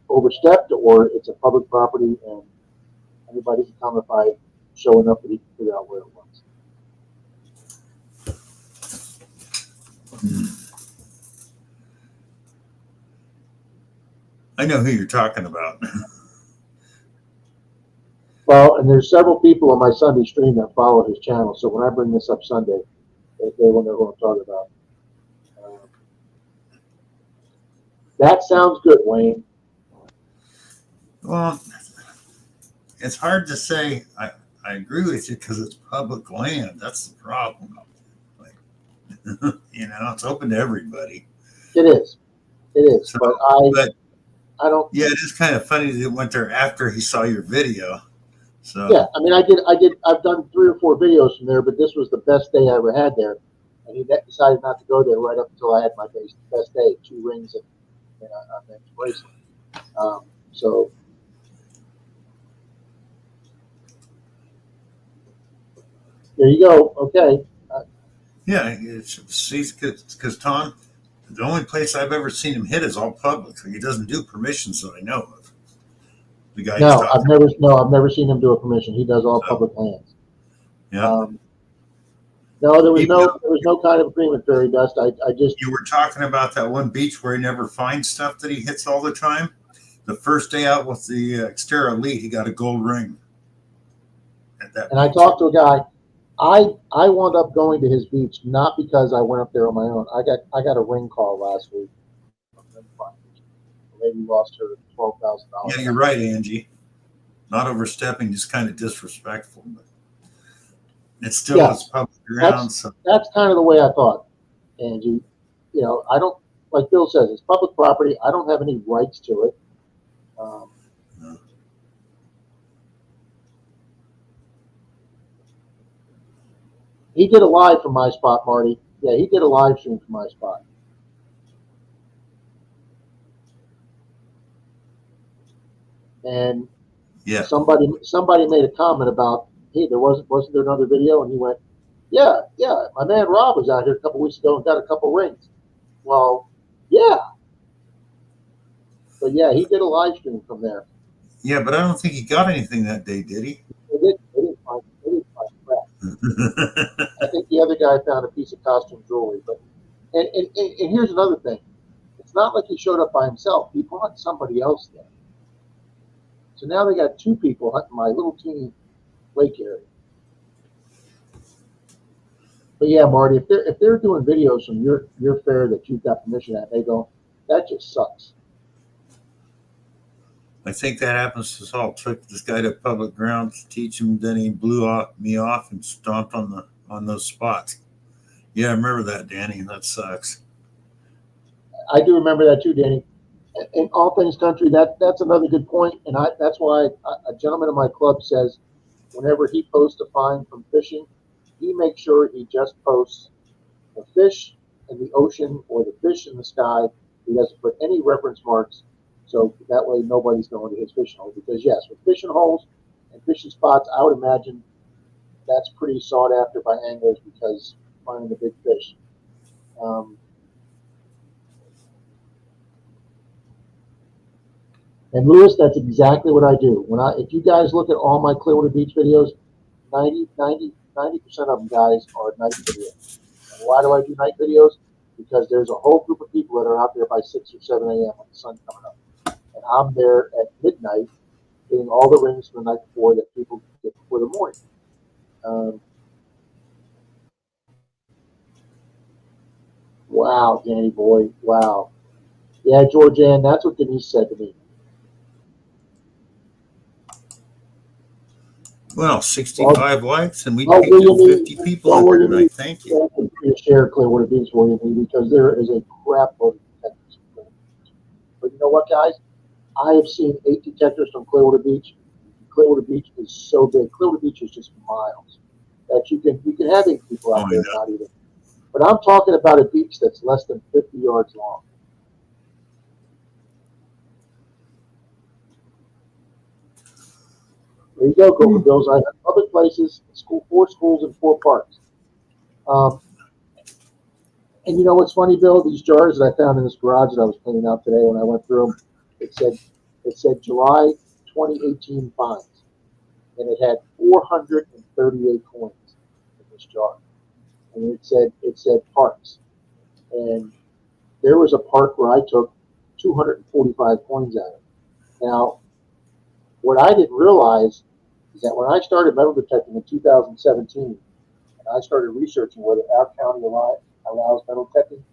overstepped, or it's a public property, and anybody can come if I show enough that he can figure out where it was. I know who you're talking about. Well, and there's several people on my Sunday stream that follow his channel, so when I bring this up Sunday, they will know who I'm talking about. That sounds good, Wayne. Well, it's hard to say. I agree with you because it's public land. That's the problem. Like, it's open to everybody. It is. It is. So, but I don't. Yeah, it is kind of funny that it went there after he saw your video. So Yeah, I mean, I've done 3 or 4 videos from there, but this was the best day I ever had there. And he decided not to go there right up until I had my best day, 2 rings and a men's bracelet. So there you go. Okay. yeah, because Tom, the only place I've ever seen him hit is all public. So he doesn't do permissions that I know of. The guy. No, I've never seen him do a permission. He does all public lands. Yeah. No, there was no kind of agreement, Fairy Dust. I just. You were talking about that one beach where he never finds stuff that he hits all the time. The first day out with the Xterra Elite, he got a gold ring. At that. And I talked to a guy. I wound up going to his beach not because I went up there on my own. I got a ring call last week. The lady lost her $12,000. Yeah, you're right, Angie. Not overstepping, just kind of disrespectful, but it's still it's public ground. That's kind of the way I thought, Angie. I don't, like Bill says, it's public property. I don't have any rights to it. No. He did a live from my spot, Marty. Yeah, he did a live stream from my spot. And somebody made a comment about, hey, wasn't there another video? And he went, yeah, my man Rob was out here a couple weeks ago and got a couple rings. Well, yeah. But yeah, he did a live stream from there. Yeah, but I don't think he got anything that day, did he? They didn't find crap. I think the other guy found a piece of costume jewelry. But and here's another thing. It's not like he showed up by himself. He brought somebody else there. So now they got 2 people hunting my little teeny lake area. But yeah, Marty, if they're doing videos from your fair that you've got permission at, they go, that just sucks. I think that happens to us all. Took this guy to public ground to teach him, then he blew me off and stomped on those spots. Yeah, I remember that, Danny. That sucks. I do remember that too, Danny. In all things country, that's another good point, and that's why a gentleman in my club says whenever he posts a find from fishing, he makes sure he just posts the fish in the ocean or the fish in the sky. He doesn't put any reference marks, so that way nobody's going to his fishing hole. Because yes, with fishing holes and fishing spots, I would imagine that's pretty sought after by anglers because finding the big fish. And Lewis, that's exactly what I do. If you guys look at all my Clearwater Beach videos, 90% of them, guys, are night videos. And why do I do night videos? Because there's a whole group of people that are out there by 6 or 7 a.m. when the sun's coming up. And I'm there at midnight getting all the rings from the night before that people get before the morning. Wow, Danny boy, wow. Yeah, Georgianne, that's what Denise said to me. Well, 65 likes, and we take 50 people over tonight. Thank you. Share Clearwater Beach for you, because there is a crap load of detectors. But you know what, guys? I have seen 8 detectors from Clearwater Beach. Clearwater Beach is so big. Clearwater Beach is just miles that you can have 8 people out there, not even. But I'm talking about a beach that's less than 50 yards long. There you go, Golden Bills. I have public places, 4 schools and 4 parks. And you know what's funny, Bill? These jars that I found in this garage that I was cleaning out today, when I went through them, it said July 2018 fines, and it had 438 coins in this jar, and it said parks, and there was a park where I took 245 coins out of. Now, what I didn't realize is that when I started metal detecting in 2017, and I started researching whether our county allows metal detecting,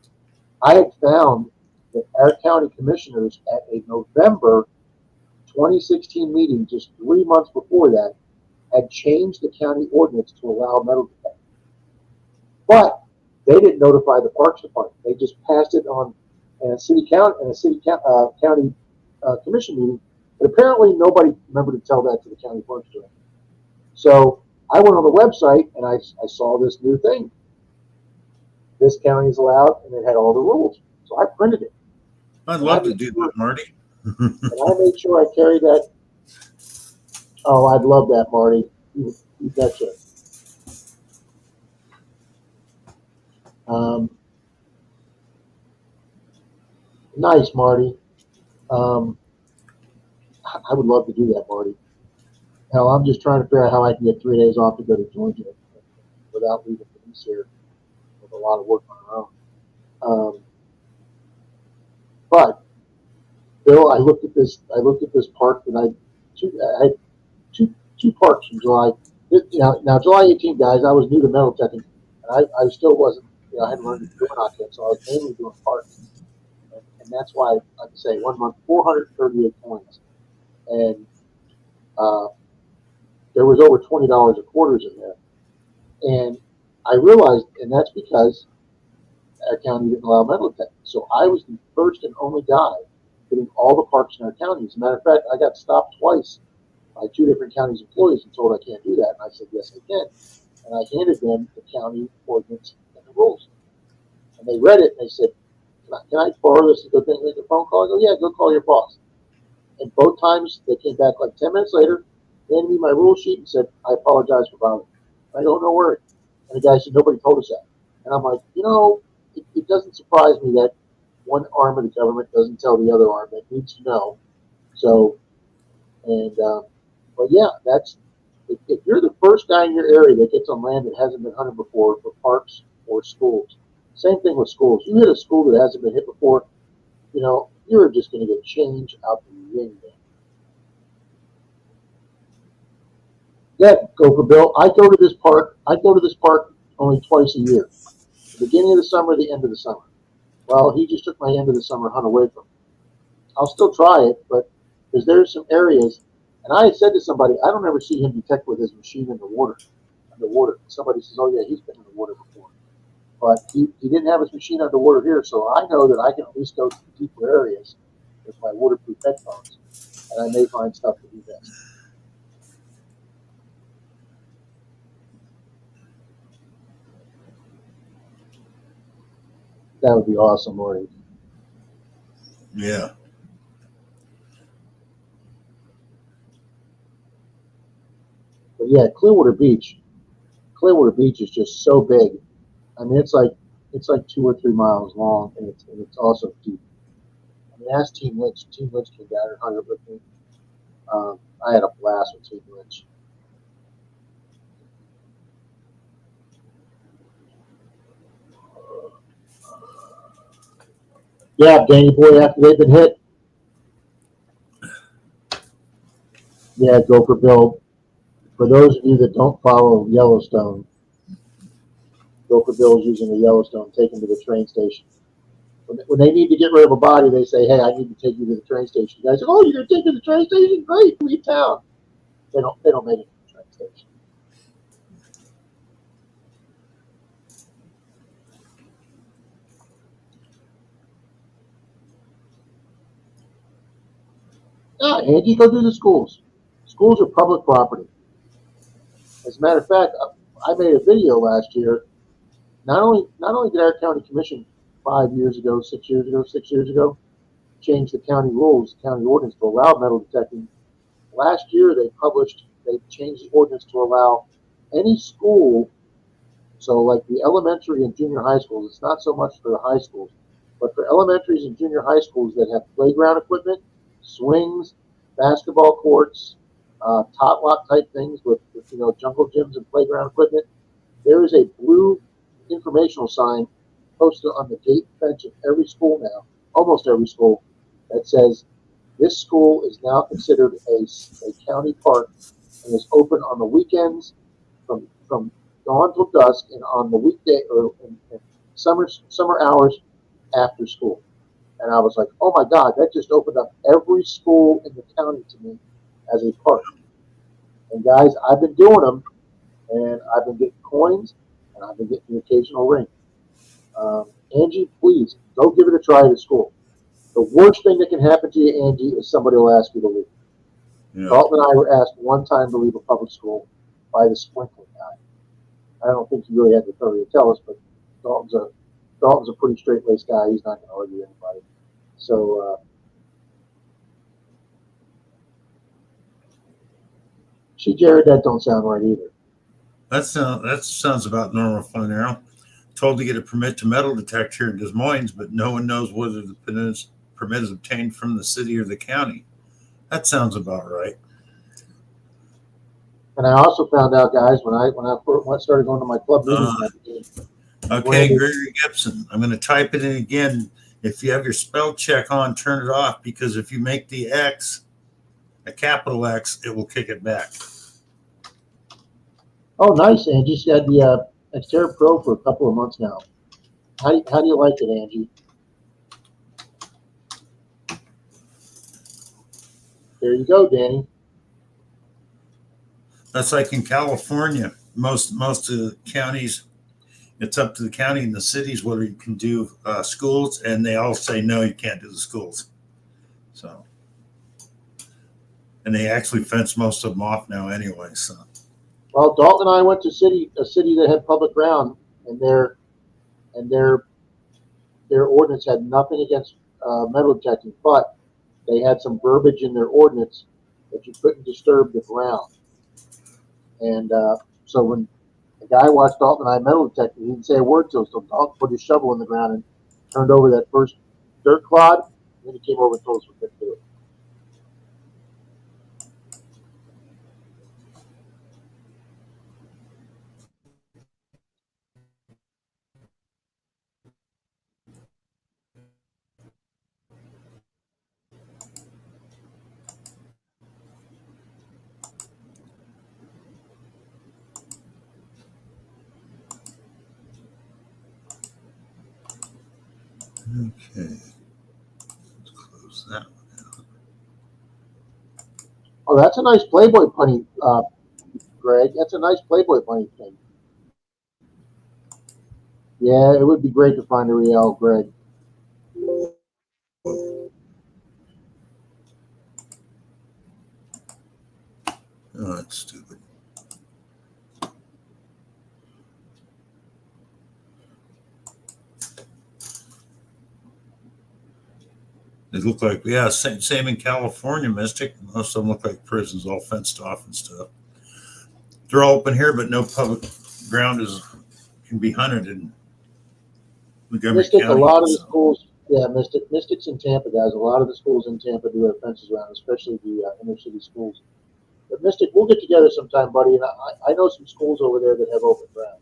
I had found that our county commissioners at a November 2016 meeting, just 3 months before that, had changed the county ordinance to allow metal detecting. But they didn't notify the Parks Department. They just passed it on in a county commission meeting. But apparently nobody remembered to tell that to the county parks director. So I went on the website and I saw this new thing. This county is allowed, and it had all the rules. So I printed it. I'd love to do that, Marty. And I made sure I carried that. Oh, I'd love that, Marty. You betcha. Nice, Marty. I would love to do that, Marty. Hell, I'm just trying to figure out how I can get 3 days off to go to Georgia without leaving Denise here with a lot of work on her own. But Bill, I looked at this park, and I had two parks from July. Now July 18, guys, I was new to metal detecting, and I still wasn't. I hadn't learned to do it yet, so I was mainly doing parks, and that's why I'd say 1 month 438 coins, and there was over $20 of quarters in there, and I realized, and that's because our county didn't allow metal detecting. So I was the first and only guy getting all the parks in our county. As a matter of fact, I got stopped twice by 2 different counties' employees and told I can't do that. And I said, yes, I can. And I handed them the county ordinance and the rules. And they read it, and they said, can I borrow this to go make a phone call? I go, yeah, go call your boss. And both times they came back like 10 minutes later, handed me my rule sheet and said, I apologize for violating. I don't know where. And the guy said, nobody told us that. And I'm like, it doesn't surprise me that one arm of the government doesn't tell the other arm that needs to know. So, but yeah, if you're the first guy in your area that gets on land that hasn't been hunted before for parks or schools, same thing with schools. You hit a school that hasn't been hit before, you're just going to get change out the yin. Yeah, Gopher Bill. I go to this park only twice a year. The beginning of the summer, the end of the summer. Well, he just took my end of the summer hunt away from me. I'll still try it, but because there's some areas, and I had said to somebody, I don't ever see him detect with his machine in the water, underwater. Somebody says, oh yeah, he's been in the water before. But he didn't have his machine underwater here, so I know that I can at least go to deeper areas with my waterproof headphones, and I may find stuff to do best. That would be awesome, Marty. Yeah. But yeah, Clearwater Beach is just so big. I mean, it's like 2 or 3 miles long, and it's also deep. I mean, ask Team Lynch. Team Lynch came down and hunted with me. I had a blast with Team Lynch. Yeah, Danny boy, after they've been hit. Yeah, Gopher Bill. For those of you that don't follow Yellowstone, Gopher Bill is using a Yellowstone, taken to the train station. When they need to get rid of a body, they say, hey, I need to take you to the train station. You guys say, oh, you're going to take me to the train station? Great, leave town. They don't make it to the train station. Yeah, Angie, go do the schools. Schools are public property. As a matter of fact, I made a video last year. Not only did our county commission 6 years ago, change the county rules, county ordinance to allow metal detecting. Last year they changed the ordinance to allow any school So like the elementary and junior high schools, it's not so much for the high schools, but for elementaries and junior high schools that have playground equipment, swings, basketball courts, tot lot type things with jungle gyms and playground equipment, there is a blue informational sign posted on the gate fence of every school now, almost every school, that says this school is now considered a county park and is open on the weekends from dawn till dusk and on the weekday or in summer hours after school. And I was like, oh my God, that just opened up every school in the county to me as a park. And guys, I've been doing them, and I've been getting coins, and I've been getting the occasional ring. Angie, please go give it a try at school. The worst thing that can happen to you, Angie, is somebody will ask you to leave. Yeah. Dalton and I were asked one time to leave a public school by the sprinkling guy. I don't think he really had the authority to tell us, but Dalton's a pretty straight-laced guy. He's not going to argue with anybody. So, see, Jared, that don't sound right either. That sounds about normal fun now. Told to get a permit to metal detect here in Des Moines, but no one knows whether the permit is obtained from the city or the county. That sounds about right. And I also found out, guys, when I first started going to my club meetings. Okay, Gregory Gibson. I'm going to type it in again. If you have your spell check on, turn it off, because if you make the X a capital X, it will kick it back. Oh, nice, Angie. She had the Xterra Pro for a couple of months now. How do you like it, Angie? There you go, Danny. That's like in California. Most of the counties, it's up to the county and the cities whether you can do schools, and they all say no, you can't do the schools. So, and they actually fence most of them off now anyway. So, well, Dalton and I went to a city that had public ground, and their ordinance had nothing against metal detecting, but they had some verbiage in their ordinance that you couldn't disturb the ground. And so when the guy watched Dalton and I metal detect, he didn't say a word to us. So Dalton put his shovel in the ground and turned over that first dirt clod. And then he came over and told us we couldn't do it. okay, let's close that one out. Oh, that's a nice Playboy bunny, Greg. That's a nice Playboy bunny thing. Yeah, it would be great to find a Riel, Greg. Oh, that's stupid. They look like, yeah, same in California, Mystic. Most of them look like prisons, all fenced off and stuff. They're all open here, but no public ground can be hunted in Montgomery Mystic, County. a lot of the schools, yeah, Mystics in Tampa, guys. A lot of the schools in Tampa do have fences around, especially the inner city schools. But Mystic, we'll get together sometime, buddy. And I know some schools over there that have open ground.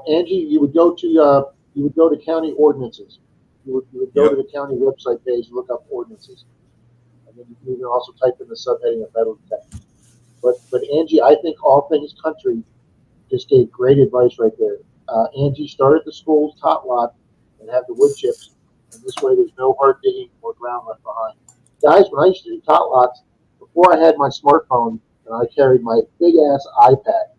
Angie, you would go to county ordinances. You would go to the county website page, look up ordinances, and then you can also type in the subheading of metal detecting. But Angie, I think All Things Country just gave great advice right there. Angie, start at the school's tot lot and have the wood chips, and this way there's no hard digging or ground left behind. Guys, when I used to do tot lots, before I had my smartphone, and I carried my big ass iPad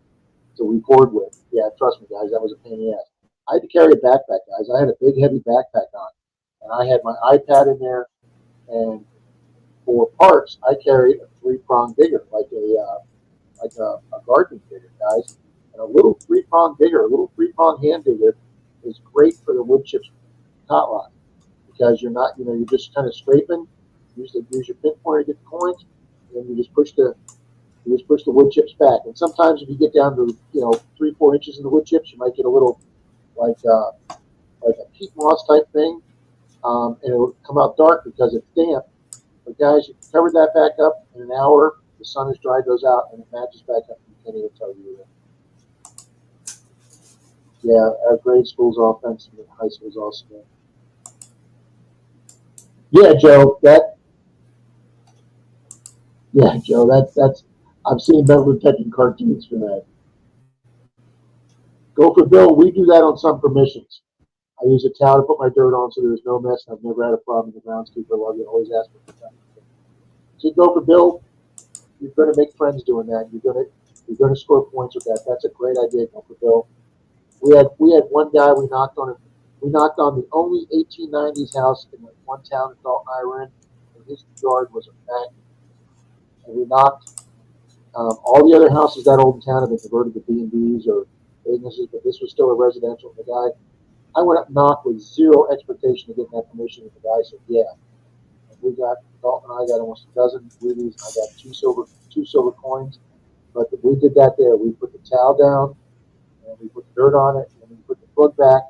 to record with. Yeah, trust me, guys, that was a pain in the ass. I had to carry a backpack, guys. I had a big, heavy backpack on, and I had my iPad in there. And for parts, I carried a 3-prong digger, like a gardening digger, guys. And a little 3-prong digger, a little 3-prong hand digger, is great for the wood chips tot lot because you're not, you're just kind of scraping. Use your pinpointer to get the coins, and then you just push the You just push the wood chips back. And sometimes if you get down to 3-4 inches in the wood chips, you might get a little like a peat moss type thing, and it'll come out dark because it's damp. But guys, you cover that back up in an hour. The sun has dried those out, and it matches back up. You can't even tell you that. Yeah, our grade school's offense and high school's awesome. Yeah, Joe. That's. I've seen metal detecting cartoons for that. Go for Bill. We do that on some permissions. I use a towel to put my dirt on so there's no mess, and I've never had a problem. The groundskeeper love you. Always ask me for that. So you go for Bill. You're going to make friends doing that. You're going to score points with that. That's a great idea, go for Bill. We had one guy we knocked on. We knocked on the only 1890s house in one town that Dalton and I were in, and his yard was a magnet. And we knocked. All the other houses that old in town have been converted to B&Bs or businesses, but this was still a residential. The guy, I went up and knocked with zero expectation of getting that permission, and the guy said, "Yeah." And Dalton and I got almost a dozen wheelies. I got two silver coins, but we did that there. We put the towel down, and we put the dirt on it, and we put the plug back,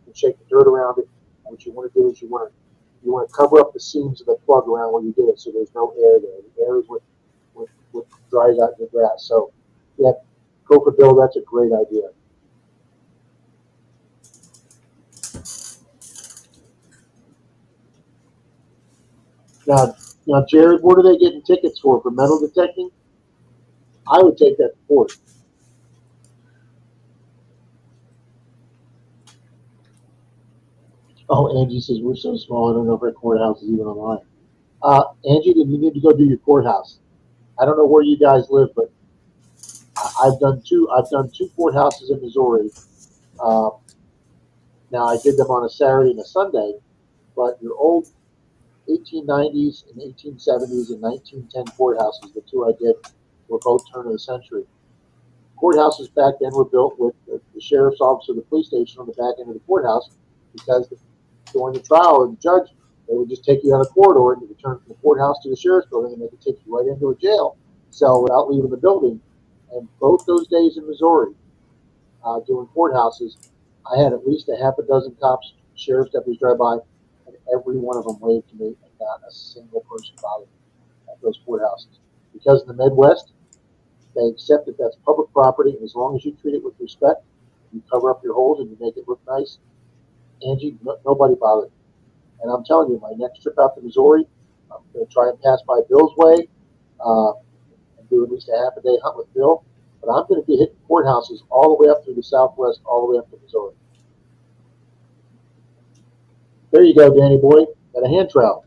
and shake the dirt around it. And what you want to do is you want to cover up the seams of the plug around where you did it, so there's no air there. The air is what dries out in the grass. So, yeah, go for Bill. That's a great idea. Now, Jared, what are they getting tickets for metal detecting? I would take that for 40. Oh, Angie says we're so small. I don't know if our courthouse is even online. Angie, then you need to go do your courthouse. I don't know where you guys live, but I've done two courthouses in Missouri. Now I did them on a Saturday and a Sunday, but your old 1890s and 1870s and 1910 courthouses, the two I did, were both turn of the century. Courthouses back then were built with the sheriff's office or the police station on the back end of the courthouse, because during the trial or the judge, they would just take you on a corridor and you would turn from the courthouse to the sheriff's building, and they could take you right into a jail cell without leaving the building. And both those days in Missouri, doing courthouses, I had at least a half a dozen cops, sheriff's deputies drive by, and every one of them waved to me, and not a single person bothered me at those courthouses. Because in the Midwest, they accept that that's public property, and as long as you treat it with respect, you cover up your holes and you make it look nice, Angie, nobody bothered me. And I'm telling you, my next trip out to Missouri, I'm going to try and pass by Bill's way and do at least a half a day hunt with Bill. But I'm going to be hitting courthouses all the way up through the Southwest, all the way up to Missouri. There you go, Danny boy. Got a hand trowel.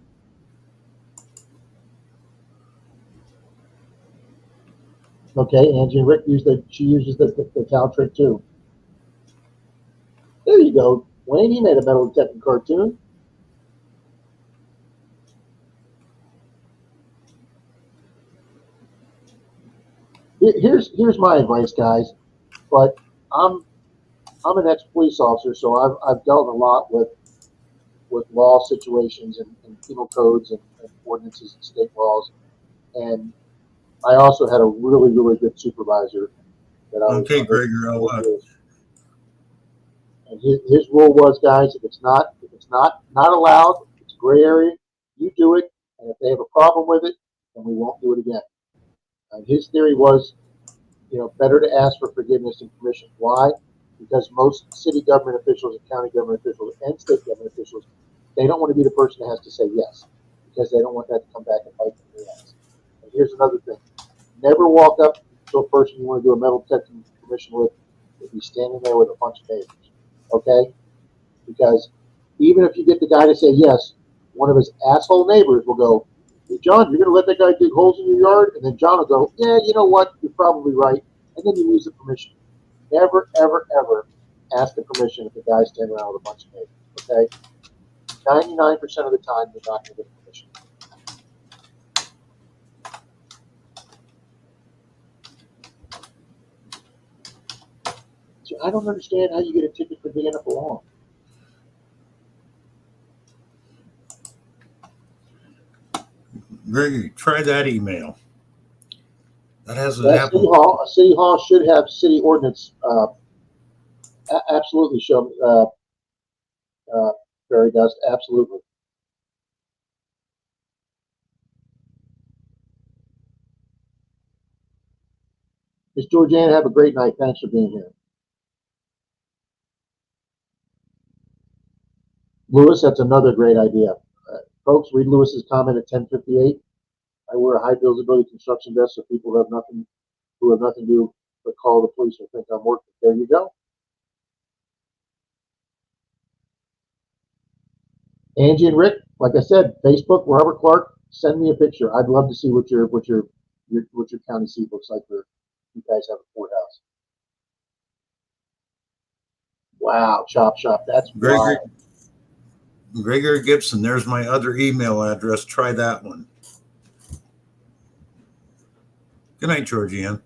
Okay, Angie and Rick she uses the towel trick too. There you go. Wayne, he made a metal detecting cartoon. Here's my advice, guys. But I'm an ex-police officer, so I've dealt a lot with law situations and penal codes and ordinances and state laws. And I also had a really, really good supervisor that I was okay, Gregor, I'll and his rule was, guys, if it's not allowed, it's a gray area, you do it, and if they have a problem with it, then we won't do it again. And his theory was, better to ask for forgiveness and permission. Why? Because most city government officials and county government officials and state government officials, they don't want to be the person that has to say yes, because they don't want that to come back and bite them in the ass. And here's another thing. Never walk up to a person you want to do a metal detecting permission with if he's standing there with a bunch of neighbors. Okay? Because even if you get the guy to say yes, one of his asshole neighbors will go, "Hey, John, you're going to let that guy dig holes in your yard?" And then John will go, "Yeah, you know what? You're probably right." And then you lose the permission. Never, ever, ever ask the permission if the guy's standing around with a bunch of neighbors. Okay? 99% of the time, you're not going to get permission. I don't understand how you get a ticket for digging up a lawn. Gregory, try that email. That hasn't That happened. City Hall should have city ordinance, absolutely show, fairy dust, absolutely. Miss Georgiana, have a great night. Thanks for being here. Lewis, that's another great idea. Folks, read Lewis's comment at 10:58. I wear a high visibility construction vest so people who have nothing to do but call the police or think I'm working. There you go. Angie and Rick, like I said, Facebook, Robert Clark, send me a picture. I'd love to see what your county seat looks like for you guys have a courthouse. Wow, chop shop, that's Gregory, wild. Gregory Gibson, there's my other email address. Try that one. Good night, Georgianne.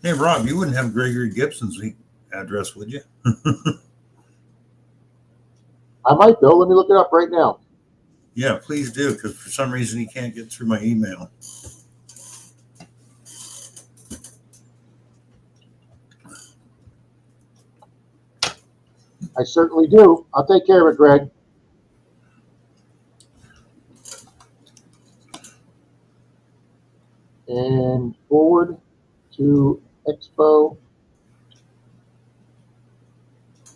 Hey, Rob, you wouldn't have Gregory Gibson's address, would you? I might, Bill. Let me look it up right now. Yeah, please do, because for some reason he can't get through my email. I certainly do. I'll take care of it, Greg. And forward to Expo.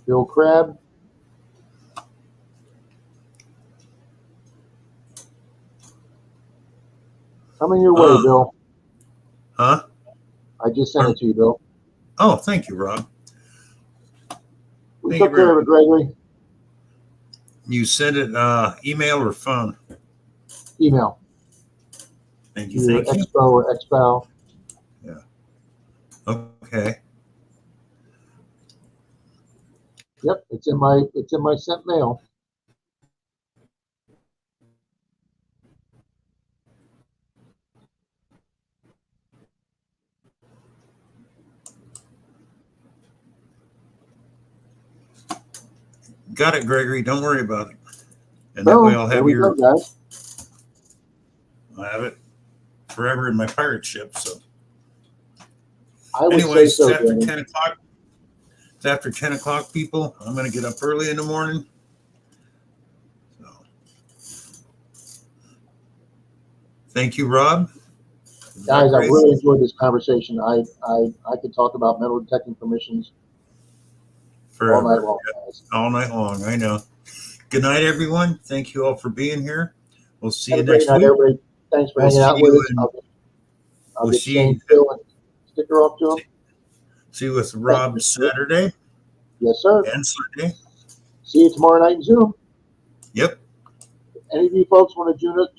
Bill Crabb. Coming your way, Bill. Huh? I just sent it to you, Bill. Oh, thank you, Rob. We took care of it, Gregory. You sent it email or phone? Email. Thank you. Either Thank you. Expo or Expo. Yeah. Okay. Yep, it's in my sent mail. Got it, Gregory. Don't worry about it. And that way I'll There have we go, guys. I'll have it forever in my pirate ship. So I would anyway, say so, it's after Danny. 10 o'clock. It's after 10 o'clock, people. I'm going to get up early in the morning. So, thank you, Rob. Guys, I really enjoyed this conversation. I could talk about metal detecting permissions forever. all night long, guys. All night long. I know. Good night, everyone. Thank you all for being here. We'll see Have you a great next night, week. everybody. Thanks for hanging out with us. I'll get Shane Phil and sticker off to him. See you with Rob Saturday. Yes, sir. And Sunday. See you tomorrow night in Zoom. Yep. Any of you folks want to join us?